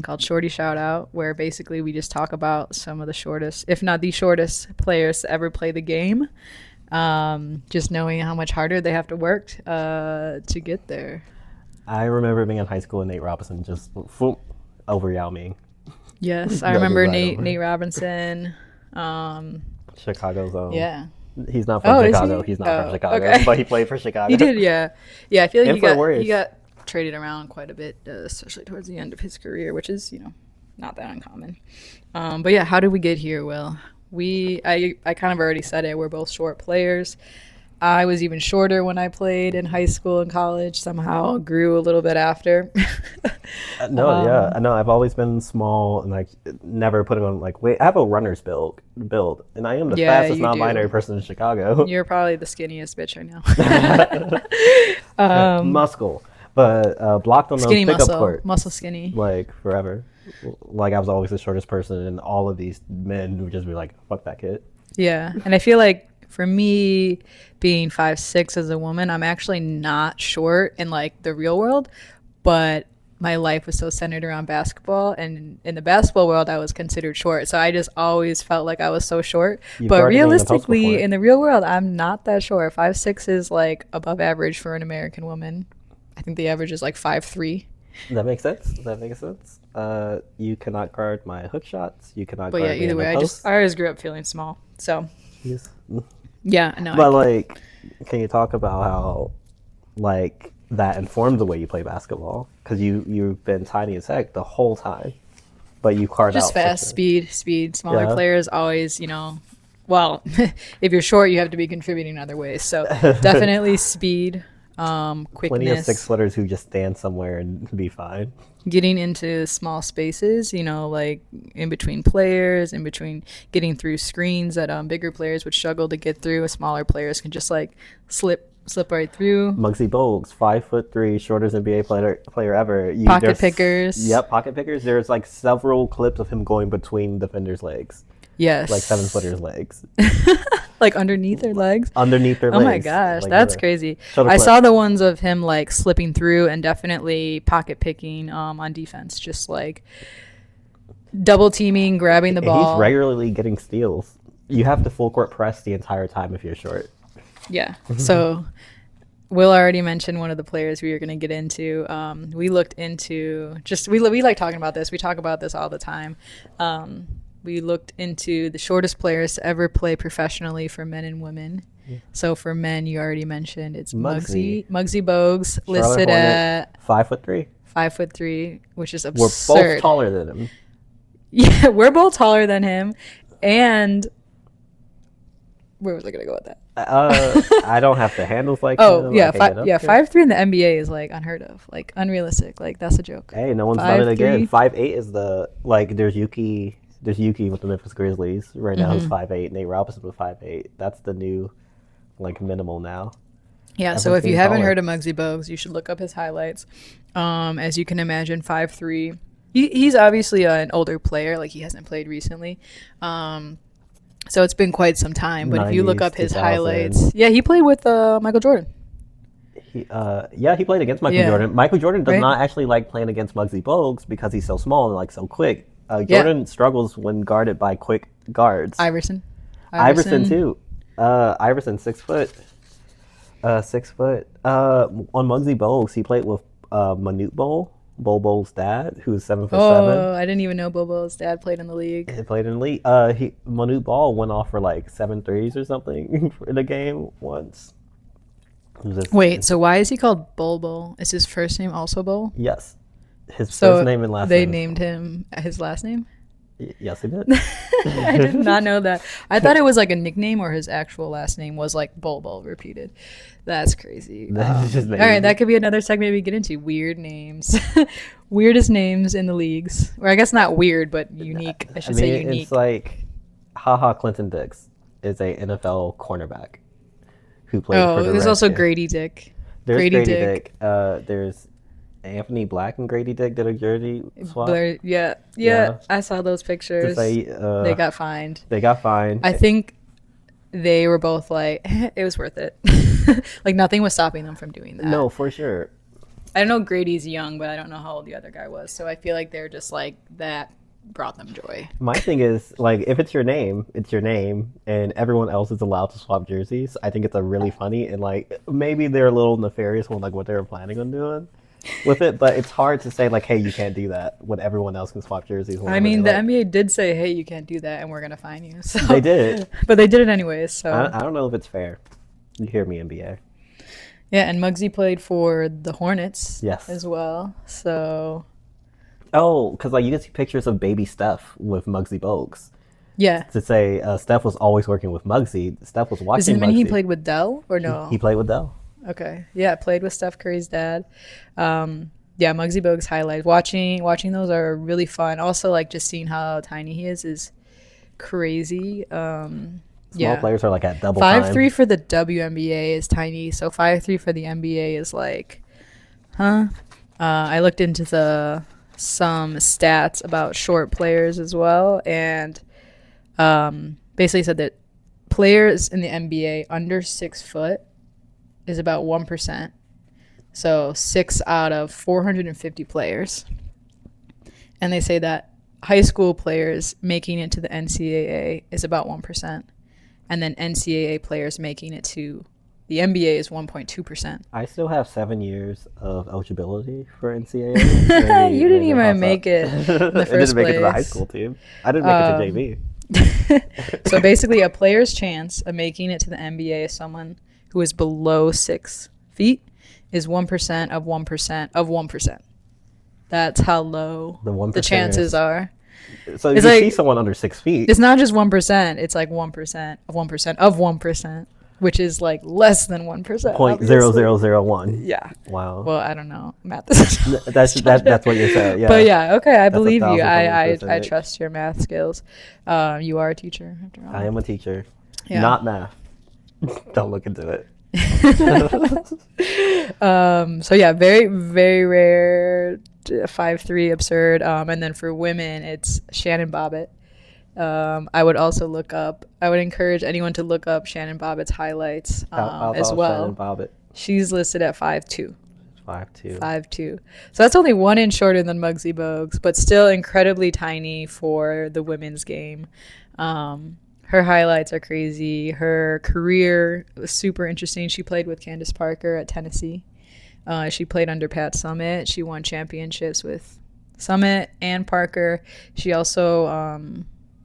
called Shorty Shout Out, where basically we just talk about some of the shortest, if not the shortest players to ever play the game. Just knowing how much harder they have to work to get there. I remember being in high school and Nate Robinson just over Yao Ming. Yes, I That remember was right over. Nate Robinson. Chicago's own. Yeah. He's not from Is Chicago. he? He's not from Oh, Chicago, okay. but he played for Chicago. He did, yeah. Yeah, I feel like And for Warriors. he got traded around quite a bit, especially towards the end of his career, which is, not that uncommon. But yeah, how did we get here, Will? I kind of already said it. We're both short players. I was even shorter when I played in high school and college. Somehow grew a little bit after. Yeah, I know. I've always been small and like never put it on like weight. I have a runner's build, and I am the Yeah, fastest you non-binary do. person in Chicago. You're probably the skinniest bitch I know. Muscle, but blocked on the Skinny pickup muscle. court Muscle skinny. like forever. Like I was always the shortest person, and all of these men would just be like, "Fuck that kid." Yeah, and I feel like for me, being 5'6" as a woman, I'm actually not short in like the real world, but my life was so centered around basketball, and in the basketball world, I was considered short. So I just always felt like I was so short. You've But guarded me in the post realistically, before. in the real world, I'm not that short. 5'6" is like above average for an American woman. I think the average is like 5'3". That makes sense. That makes sense. You cannot guard my hook shots. You cannot But guard yeah, me either in the way, post. I always grew up feeling small. So Yes. yeah, no. But like, can you talk about how like that informed the way you play basketball? Because you've been tiny as heck the whole time, but you carved Just out fast, such a- speed. Smaller Yeah. players always, well, if you're short, you have to be contributing in other ways. So definitely speed. Plenty of quickness, 6-footers who just stand somewhere and be fine. getting into small spaces, like in between players, in between getting through screens that bigger players would struggle to get through. Smaller players can just like slip right through. Muggsy Bogues, 5'3", shortest NBA player ever. Pocket pickers. Yep, pocket pickers. There's like several clips of him going between defenders' legs, Yes. like 7-footers' legs, like underneath their legs. underneath their Oh legs. my gosh, Like, that's yeah. crazy. Shoulder I clip. saw the ones of him like slipping through and definitely pocket picking on defense, just like double teaming, grabbing the And he's ball. regularly getting steals. You have to full court press the entire time if you're short. Yeah. So Will already mentioned one of the players we were going to get into. We looked into we like talking about this. We talk about this all the time. We looked into the shortest players to ever play professionally for men and women. Yeah. So for men, you already mentioned it's Muggsy Bogues, listed at 5'3". 5'3", which is absurd. We're both taller than him. Yeah, we're both taller than him, and where was I gonna go with that? I don't have the handles like oh him. yeah, 5'3" in the NBA is like unheard of, like unrealistic. Like that's a joke. Hey, no one's done it again. 5'8" is the there's Yuki with the Memphis Grizzlies right now. Who's 5'8". Nate Robinson with 5'8". That's the new minimal now. Yeah. So if you haven't heard of Muggsy Bogues, you should look up his highlights. As you can imagine, 5'3". He's obviously an older player. Like he hasn't played recently. So it's been quite some time. But 90s, if you look up his highlights, yeah, he played with Michael Jordan. He played against Michael Jordan. Michael Jordan does not actually like playing against Muggsy Bogues because he's so small and so quick. Jordan struggles when guarded by quick guards. Iverson too. Iverson 6 foot. 6 foot. On Muggsy Bogues, he played with Manute Bol-Bol's dad, who's 7'7". Oh, I didn't even know Bol-Bol's dad played in the league. He played in the league. Manute Bol went off for 7 threes or something in a game once. Wait, so why is he called Bol-Bol? Is his first name also Bol? Yes. His first name and last name. They named him his last name? Yes, he did. I did not know that. I thought it was like a nickname or his actual last name was Bol-Bol repeated. That's crazy. All right, that could be another segment we get into. Weird names. Weirdest names in the leagues. Or I guess not weird, but unique. I should say unique. It's like Clinton Dix is a NFL cornerback who played for the there's also Grady Dick. There's Grady Dick. There's Anthony Black and Grady Dick did a jersey swap. Yeah. I saw those pictures. They got fined. I think they were both like, it was worth it. Nothing was stopping them from doing that. No, for sure. I know Grady's young, but I don't know how old the other guy was. So I feel like they're just that brought them joy. My thing is, if it's your name, and everyone else is allowed to swap jerseys. I think it's a really funny, and maybe they're a little nefarious on what they were planning on doing with it, but it's hard to say hey, you can't do that when everyone else can swap jerseys. I mean, the NBA did say, hey, you can't do that and we're gonna fine you. So they did, but they did it anyways. So I don't know if it's fair. You hear me, NBA. Yeah, and Muggsy played for the Hornets as well. So because you can see pictures of baby Steph with Muggsy Bogues. Yeah. To say Steph was always working with Muggsy. Steph was watching Muggsy. Does it mean he played with Dell or no? He played with Dell. Okay. Yeah, played with Steph Curry's dad. Muggsy Bogues highlights. Watching those are really fun. Also, just seeing how tiny he is crazy. Small players are at double 5'3" for the WNBA is tiny. So 5'3" for the NBA is I looked into some stats about short players as well, and basically said that players in the NBA under 6 foot is about 1%. So 6 out of 450 players. And they say that high school players making it to the NCAA is about 1%. And then NCAA players making it to the NBA is 1.2%. I still have 7 years of eligibility for NCAA. You didn't even make it in the first place. I didn't make it to the high school team. I didn't make it to JV. So basically, a player's chance of making it to the NBA is someone who is below 6 feet is 1% of 1% of 1%. That's how low the chances are. So if you see someone under 6 feet, it's not just 1%. It's 1% of 1% of 1%. which is like less than 1%. Point zero Obviously. zero zero one. Yeah. Wow. Well, I don't know. Math is That's what you're saying. Yeah. But yeah, okay, I That's believe you. 1,000 something I percentage. trust your math skills. You are a teacher after all. I am a teacher. Yeah. Not math. Don't look into it. So yeah, very very rare 5'3" absurd. And then for women, it's Shannon Bobbitt. I would also look up. I would encourage anyone to look up Shannon Bobbitt's highlights How as tall is well. Shannon Bobbitt? She's listed at 5'2". 5'2". 5'2". So that's only 1 inch shorter than Muggsy Bogues, but still incredibly tiny for the women's game. Her highlights are crazy. Her career was super interesting. She played with Candace Parker at Tennessee. She played under Pat Summitt. She won championships with Summitt and Parker. She also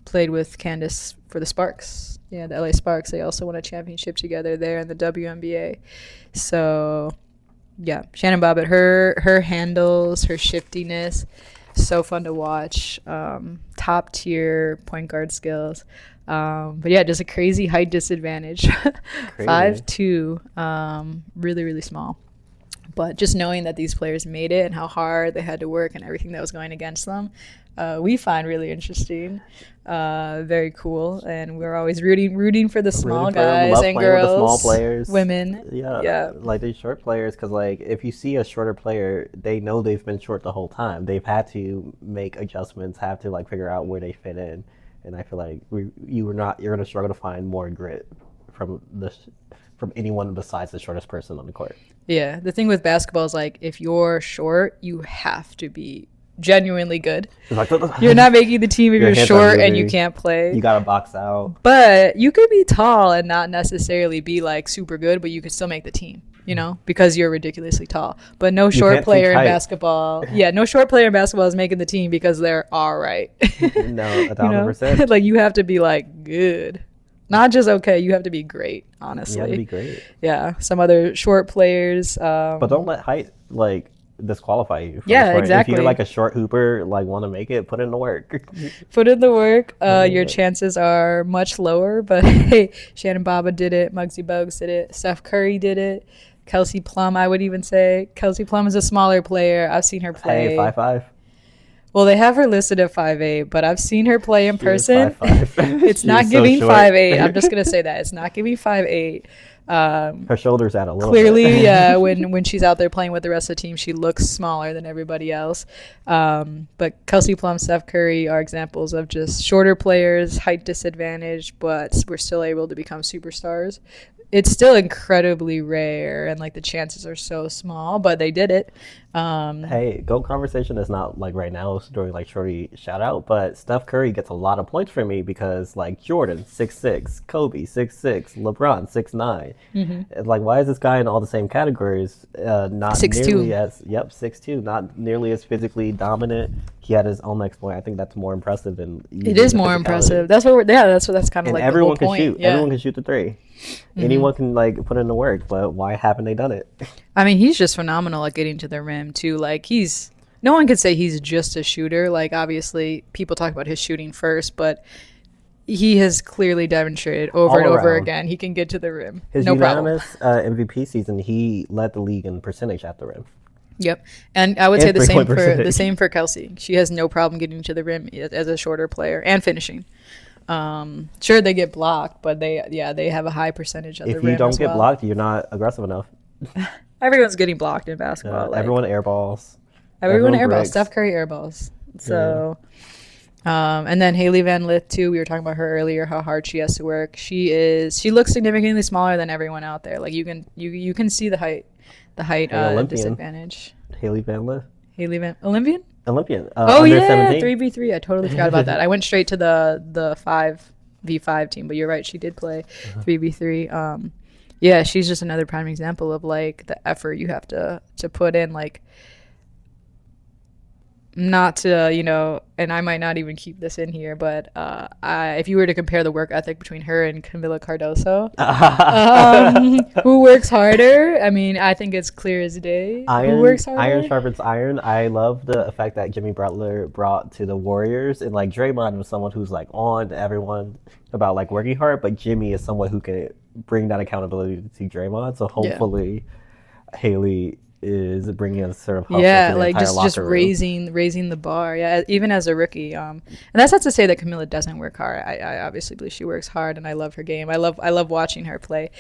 played with Candace for the Sparks. Yeah, the LA Sparks. They also won a championship together there in the WNBA. So, yeah, Shannon Bobbitt, her handles, her shiftiness, so fun to watch. Top tier point guard skills. But yeah, just a crazy height disadvantage. 5'2", really, really small. But just knowing that these players made it and how hard they had to work and everything that was going against them, we find really interesting. Very cool. And we're always rooting for the small guys and girls, the small players, women. Yeah, like these short players, because like if you see a shorter player, they know they've been short the whole time. They've had to make adjustments, have to like figure out where they fit in. And I feel like you're gonna struggle to find more grit from anyone besides the shortest person on the court. Yeah, the thing with basketball is like if you're short, you have to be genuinely good. Like, you're not making the team if you're short and you can't play. You gotta box out. But you could be tall and not necessarily be like super good, but you could still make the team. You know, because you're ridiculously tall. But no short player in basketball. Yeah, no short player in basketball is making the team because they're all right. No, 1,000%. Like you have to be like good. Not just okay, you have to be great, honestly. You have to be great. Yeah, some other short players. But don't let height like disqualify you. Yeah, exactly. If you're like a short hooper, like want to make it, put in the work. Put in the work. Your chances are much lower. But hey, Shannon Bobbitt did it. Muggsy Bogues did it. Steph Curry did it. Kelsey Plum, I would even say. Kelsey Plum is a smaller player. I've seen her play. Hey, 5'5". Well, they have her listed at 5'8", but I've seen her play in person. 5'5". It's not giving 5'8". I'm just gonna say that it's not giving 5'8". Her shoulders out a little clearly bit. Yeah, when she's out there playing with the rest of the team, she looks smaller than everybody else. But Kelsey Plum, Steph Curry are examples of just shorter players, height disadvantage, but we're still able to become superstars. It's still incredibly rare, and like the chances are so small, but they did it. Hey, GOAT conversation is not like right now during like Shorty shout out, but Steph Curry gets a lot of points for me because like Jordan 6'6", Kobe 6'6", LeBron 6'9". Mm-hmm. Like, why is this guy in all the same categories? Not 6'2". nearly as 6'2", not nearly as physically dominant. He had his own exploit. I think that's more impressive than it is more impressive. That's what that's kind of like everyone the whole can point. shoot. Yeah. Everyone can shoot the three. Mm-hmm. Anyone can like put in the work, but why haven't they done it? I mean, he's just phenomenal at getting to the rim too. Like no one could say he's just a shooter. Like obviously people talk about his shooting first, but he has clearly demonstrated over and over again he can get to the rim. His unanimous MVP season, he led the league in percentage at the rim. Yep, and I would say the same for Kelsey. She has no problem getting to the rim as a shorter player and finishing. Sure, they get blocked, but they have a high percentage at the rim. If you don't get blocked, you're not aggressive enough. Everyone's getting blocked in basketball. Everyone airballs. Everyone airballs. Steph Curry airballs. So, and then Haley Van Lith too. We were talking about her earlier. How hard she has to work. She looks significantly smaller than everyone out there. Like you can see the height disadvantage. Haley Van Lith. Olympian. Oh yeah, 3v3. I totally forgot about that. I went straight to the 5v5 team, but you're right. She did play 3v3. Yeah, she's just another prime example of like the effort you have to put in. Like, not to and I might not even keep this in here, but if you were to compare the work ethic between her and Camila Cardoso, who works harder? I mean, I think it's clear as day. Who works harder? Iron sharpens iron. I love the effect that Jimmy Butler brought to the Warriors, and like Draymond was someone who's like on everyone about like working hard, but Jimmy is someone who can bring that accountability to Draymond. So Yeah. hopefully Haley is bringing a sort of hustle to Yeah, the like entire just locker room. raising the bar. Yeah, even as a rookie. And that's not to say that Camila doesn't work hard. I obviously believe she works hard, and I love her game. I love watching her play.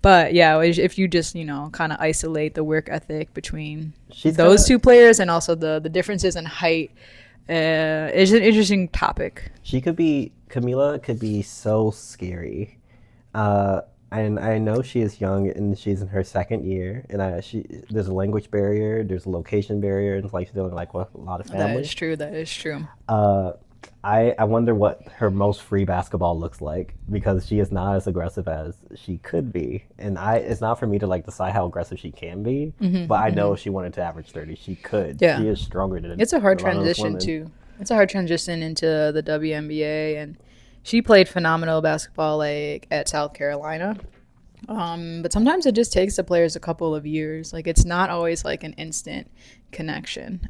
But yeah, if you just kind of isolate the work ethic between She's kind those of two players and also the differences in height, it's an interesting topic. she could be Camila could be so scary. Uh, and I know she is young and she's in her second year, and she there's a language barrier, there's a location barrier, and it's like she's dealing like with a lot of That family. is true. That is true. Uh, I wonder what her most free basketball looks like because she is not as aggressive as she could be, and it's not for me to like decide how aggressive she can be, but I know if she wanted to average 30, she could. Yeah, She is stronger than it's a hard a lot of those transition women. too. It's a hard transition into the WNBA, and she played phenomenal basketball like at South Carolina. But sometimes it just takes the players a couple of years. Like it's not always like an instant connection.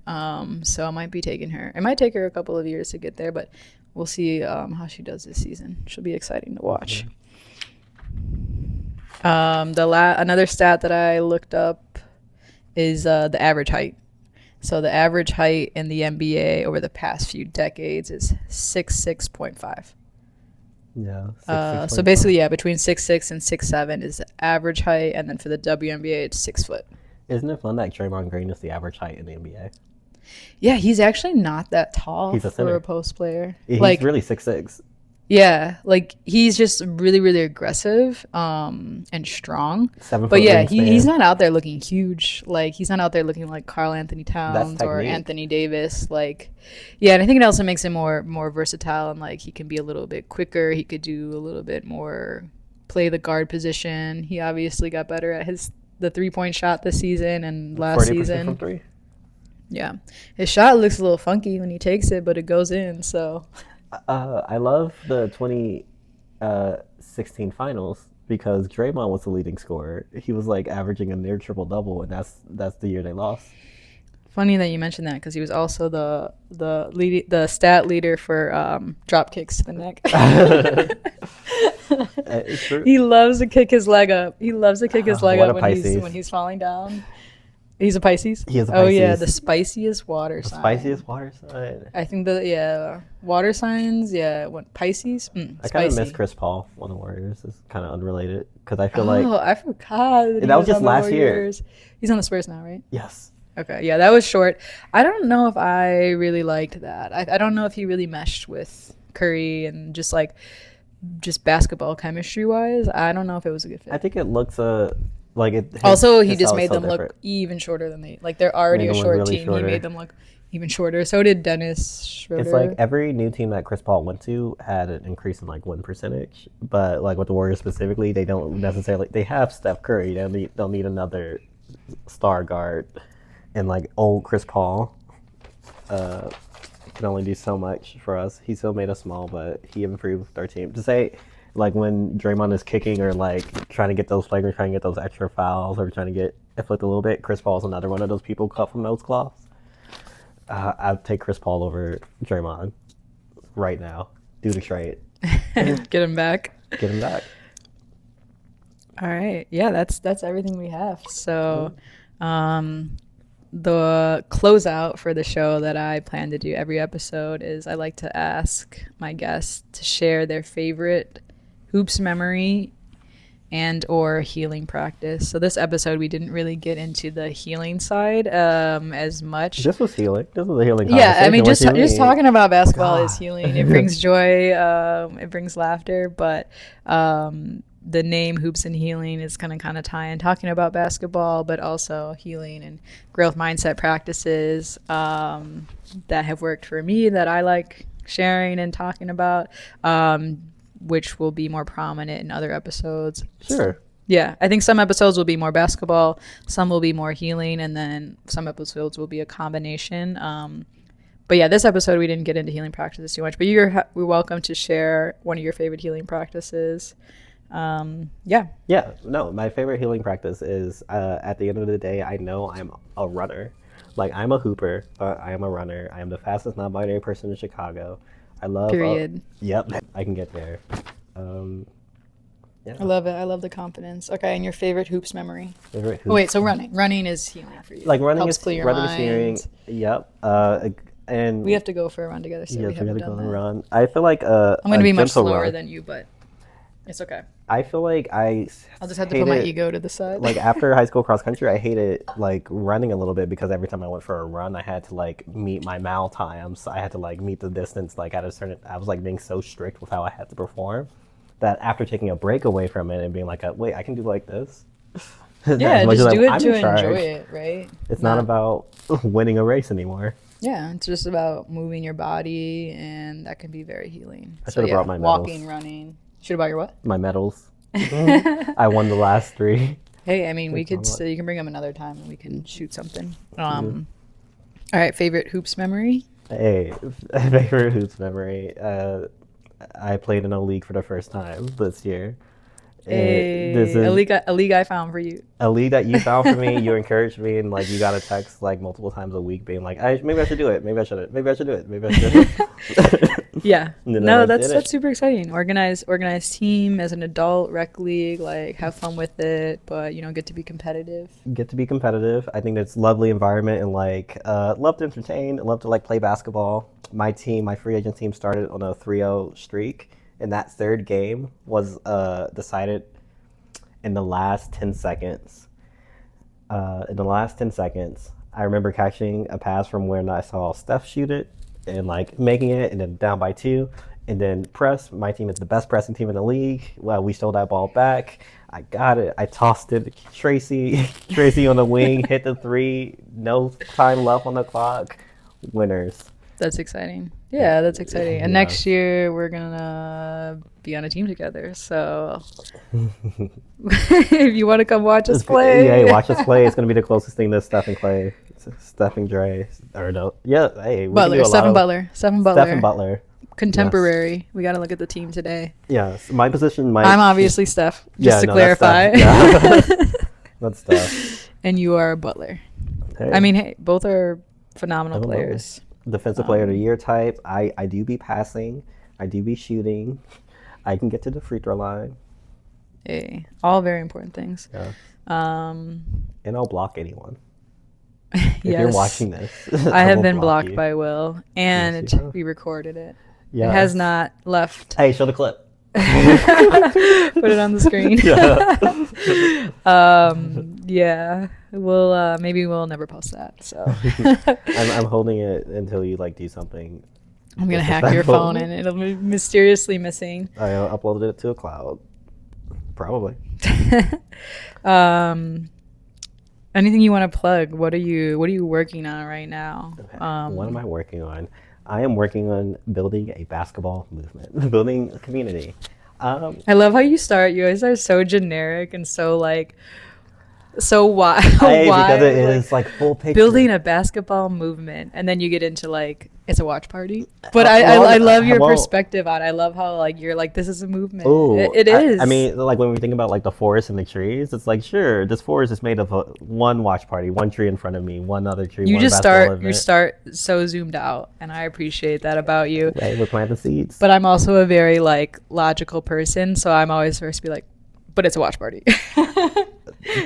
So it might be taking her. It might take her a couple of years to get there, but we'll see how she does this season. She'll be exciting to watch. Another stat that I looked up is the average height. So the average height in the NBA over the past few decades is 6'6.5. Yeah, So basically, yeah, between 6'6" and 6'7" is the average height, and then for the WNBA, it's 6 foot. Isn't it fun that Draymond Green is the average height in the NBA? Yeah, he's actually not that tall He's a for a center. post player. He's Like, really 6'6". yeah, like he's just really, really aggressive, and strong. Seven But foot yeah, he's wingspan. not out there looking huge. Like he's not out there looking like Carl Anthony That's Towns or technique. Anthony Davis. Like, yeah, and I think it also makes him more versatile and like he can be a little bit quicker. He could do a little bit more play the guard position. He obviously got better at the 3-point shot this season and last 40% from season. three. Yeah, his shot looks a little funky when he takes it, but it goes in. So I love the 2016 finals because Draymond was the leading scorer. He was like averaging a near triple double, and that's the year they lost. funny that you mentioned that because he was also the stat leader for drop kicks to the neck. It's true. He loves to kick his leg up. He loves to kick his leg What up a Pisces. when he's falling down. He's a Pisces. He is a Oh yeah, Pisces. the spiciest water sign. Spiciest water sign. I think water signs. Yeah, what Pisces? I kind of Spicy. miss Chris Paul on the Warriors. It's kind of unrelated because I feel Oh, like I forgot that he that was was just on the last year. Warriors. He's on the Spurs now, right? Yes, Okay, yeah, that was short. I don't know if I really liked that. I don't know if he really meshed with Curry and just basketball chemistry wise. I don't know if it was a good I fit. think it looks like it. Also, he his just style is made so them different. look even shorter than they're already Made a them look short really team. shorter. He made them look even shorter. So did Dennis Schroeder. It's like every new team that Chris Paul went to had an increase in like win percentage, but like with the Warriors specifically, they don't necessarily. They have Steph Curry. They'll need another star guard, and like old Chris Paul can only do so much for us. He still made us small, but he improved our team. To say like when Draymond is kicking or like trying to get those flagrant, trying to get those extra fouls, or trying to get afflict a little bit, Chris Paul's another one of those people cut from those cloths. I'd take Chris Paul over Draymond right now. Do the trade. Get him back. Get him back. All right. Yeah, that's everything we have. So, the closeout for the show that I plan to do every episode is I like to ask my guests to share their favorite hoops memory and or healing practice. So this episode we didn't really get into the healing side as much. This was healing. This was a healing Yeah, I mean, conversation. just talking about basketball is God. healing. It brings joy. It brings laughter. But the name Hoops and Healing is going to kind of tie in talking about basketball, but also healing and growth mindset practices that have worked for me that I like sharing and talking about, which will be more prominent in other episodes. Sure. Yeah, I think some episodes will be more basketball, some will be more healing, and then some episodes will be a combination. But yeah, this episode we didn't get into healing practices too much, but we're welcome to share one of your favorite healing practices. Yeah. Yeah. No, my favorite healing practice is at the end of the day, I know I'm a runner. Like I'm a hooper, but I am a runner. I am the fastest non-binary person in Chicago. I love. Period. Yep. I can get there. And I love it. I love the confidence. Okay, and your favorite hoops memory? Favorite Oh, wait, hoops. so running. Running is healing for you. Like Helps clear your running is hearing. mind. Yep. We And have to go for a run together, so we yes, we haven't gotta go done on a that. run. I feel like I'm going to a be much gentle slower run. than you, but it's okay. I feel like I'll just have to hate put my it. ego to the side. Like after high school cross country, I hated like running a little bit because every time I went for a run, I had to like meet my mile times. I had to like meet the distance like at a certain. I was like being so strict with how I had to perform that after taking a break away from it and being like, wait, I can do like this. As Yeah, much as just do it I'm to in enjoy charge, it, right? it's not about winning a race anymore. Yeah, it's just about moving your body, and that can be very healing. I So should have brought yeah, my walking, medals. running. Should have bought your what? My medals. I won the last three. Hey, I mean, we Thanks so could much. still, you can bring them another time and we can shoot something. Yeah. All right, favorite hoops memory? Hey, favorite hoops memory. I played in a league for the first time this year. This A is league I found for you. a league that you found for me. You encouraged me, and like you got a text like multiple times a week, being like, maybe I should do it. Maybe I shouldn't. Maybe I should do it. Maybe I should." Yeah. And then No, I that's did it. super exciting. Organized team as an adult rec league, like have fun with it, but get to be competitive. Get to be competitive. I think it's lovely environment and like love to entertain. Love to like play basketball. My team, my free agent team, started on a 3-0 streak, and that third game was decided in the last 10 seconds. In the last 10 seconds, I remember catching a pass from when I saw Steph shoot it and like making it, and then down by 2, and then press. My team is the best pressing team in the league. Well, we stole that ball back. I got it. I tossed it. Tracy on the wing hit the 3. No time left on the clock. Winners. That's exciting. Yeah, that's exciting. And Yeah. next year we're gonna be on a team together. So if you want to come watch us play, Yeah, watch us play. It's gonna be the closest thing to Steph and Clay. Steph and Dre, or no? Yeah, hey, we can do Butler, a lot Stephen of- Butler, Stephen Steph Butler, and Butler. contemporary. We got to look at the team today. Yes, my position might. I'm obviously Steph, just to no, that's clarify. Steph. Yeah. That's Steph. And you are Butler. Hey, I mean, hey, both are phenomenal Phenomenal. players. Defensive player of the year type. I do be passing. I do be shooting. I can get to the free throw line. Hey, all very important things. Yeah. Um, And I'll block anyone. If you're yes. watching this, I have will been block blocked you. by Will, and Yes, you have. we recorded it. Yeah. It has not left. Hey, show the clip. Put it on the screen. Yeah. We'll maybe we'll never post that. So I'm holding it until you like do something. I'm gonna hack your disrespectful. phone and it'll be mysteriously missing. I uploaded it to a cloud. Probably. Anything you want to plug? What are you working on right now? Okay. What am I working on? I am working on building a basketball movement, building a community. I love how you start. You guys are so generic and so like so why Because it is like full picture. building a basketball movement, and then you get into like it's a watch party. But I love your perspective on it. I love how like you're like this is a movement. Ooh, It is. I mean, like when we think about like the forest and the trees, it's like sure, this forest is made of one watch party, one tree in front of me, one other tree. you one just basketball you event. start so zoomed out, and I appreciate that about you. Right, we're planting seeds. But I'm also a very like logical person, so I'm always first to be like, but it's a watch party.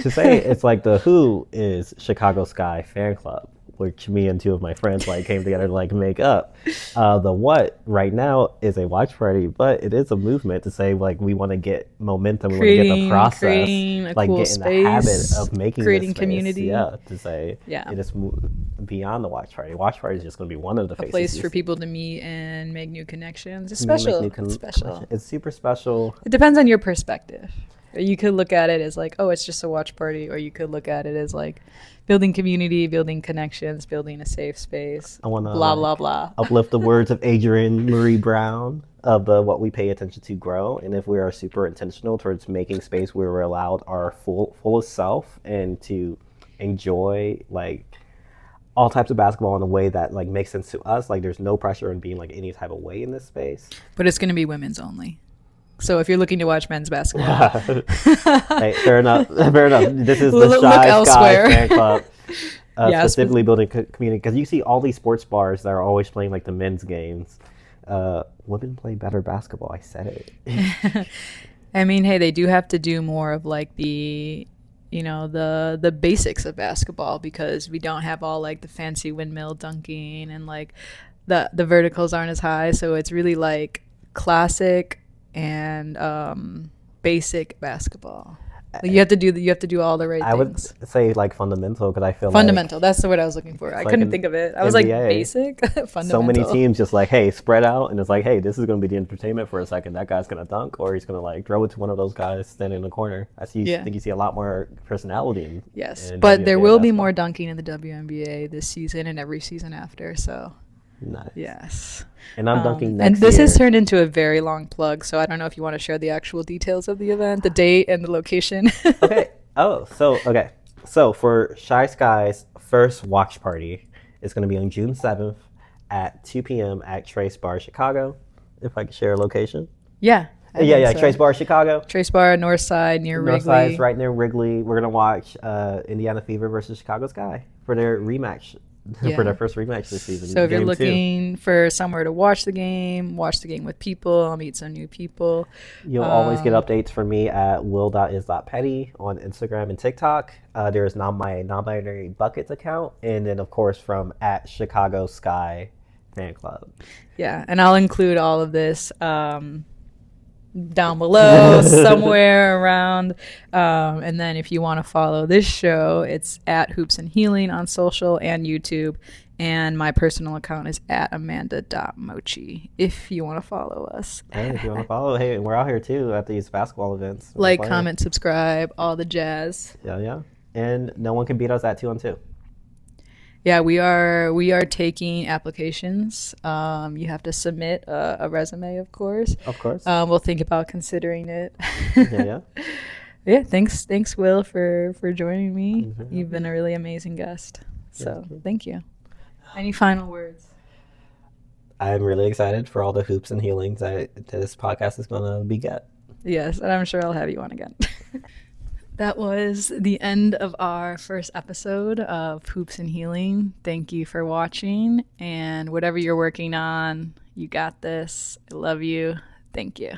To say it's like the Who is Chicago Sky fan club, which me and 2 of my friends like came together to like make up. The What right now is a watch party, but it is a movement to say like we want to get momentum, we want to get the process, creating a like cool get in the habit space, of making creating this space. community. Yeah, to say Yeah. it is beyond the watch party. Watch party is just going to be one of the A faces place you for see. people to meet and make new connections. It's Make special. new It's special. It's super special. It depends on your perspective. You could look at it as like, oh, it's just a watch party, or you could look at it as like building community, building connections, building a safe space. I want to Blah blah blah. uplift the words of Adrienne Marie Brown of the what we pay attention to grow, and if we are super intentional towards making space where we're allowed our fullest self and to enjoy like all types of basketball in a way that like makes sense to us, like there's no pressure in being like any type of way in this space. But it's going to be women's only. So if you're looking to watch men's basketball, Hey, fair enough. Fair enough. This is the Look Shy Sky elsewhere. fan club. Yeah, Specifically building community, because you see all these sports bars that are always playing like the men's games. Women play better basketball. I said it. I mean, hey, they do have to do more of like the basics of basketball because we don't have all like the fancy windmill dunking and like the verticals aren't as high, so it's really like classic and basic basketball. Like you have to do all the right I would things. say like fundamental because I feel like Fundamental. That's the word I was looking for. it's I like couldn't an think of it. I was like NBA. basic, So many fundamental. teams just like, hey, spread out, and it's like, hey, this is going to be the entertainment for a second. That guy's going to dunk, or he's going to like throw it to one of those guys standing in the corner. Yeah. Think you see a lot more personality Yes, in but there WNBA will be basketball. more dunking in the WNBA this season and every season after. So Nice. yes. And I'm dunking And next this has year. turned into a very long plug, so I don't know if you want to share the actual details of the event, the date, and the location. Okay. Okay. So for Shy Sky's first watch party, it's going to be on June 7th at 2 p.m. at Trace Bar Chicago. If I could share a location. Yeah, I Yeah, think yeah, so. Trace Bar Chicago. Trace Bar, North Side, near Northside is Wrigley. right near Wrigley. We're gonna watch Indiana Fever versus Chicago Sky for their rematch, for their Yeah. first rematch this season, So if you're game two. looking for somewhere to watch the game with people, I'll meet some new people. You'll always get Um, updates from me at will.is.petty on Instagram and TikTok. There's my non-binary buckets account, and then of course from at Chicago Sky Fan Club. yeah, and I'll include all of this down below somewhere around. And then if you want to follow this show, it's at Hoops and Healing on social and YouTube. And my personal account is at amanda.mochi if you want to follow us. Hey, if you want to follow, hey, we're out here too at these basketball events. We're Like, playing. comment, subscribe, all the jazz. Yeah, yeah. And no one can beat us at 2-on-2. Yeah, we are taking applications. You have to submit a resume, of course. Of course. We'll think about considering it. Yeah, yeah. Yeah, thanks, Will, for joining me. Mm-hmm. You've been a really amazing guest. Yes, So thank you. Any final words? I'm really excited for all the hoops and healings that this podcast is going to beget. Yes, and I'm sure I'll have you on again. That was the end of our first episode of Hoops and Healing. Thank you for watching, and whatever you're working on, you got this. I love you. Thank you.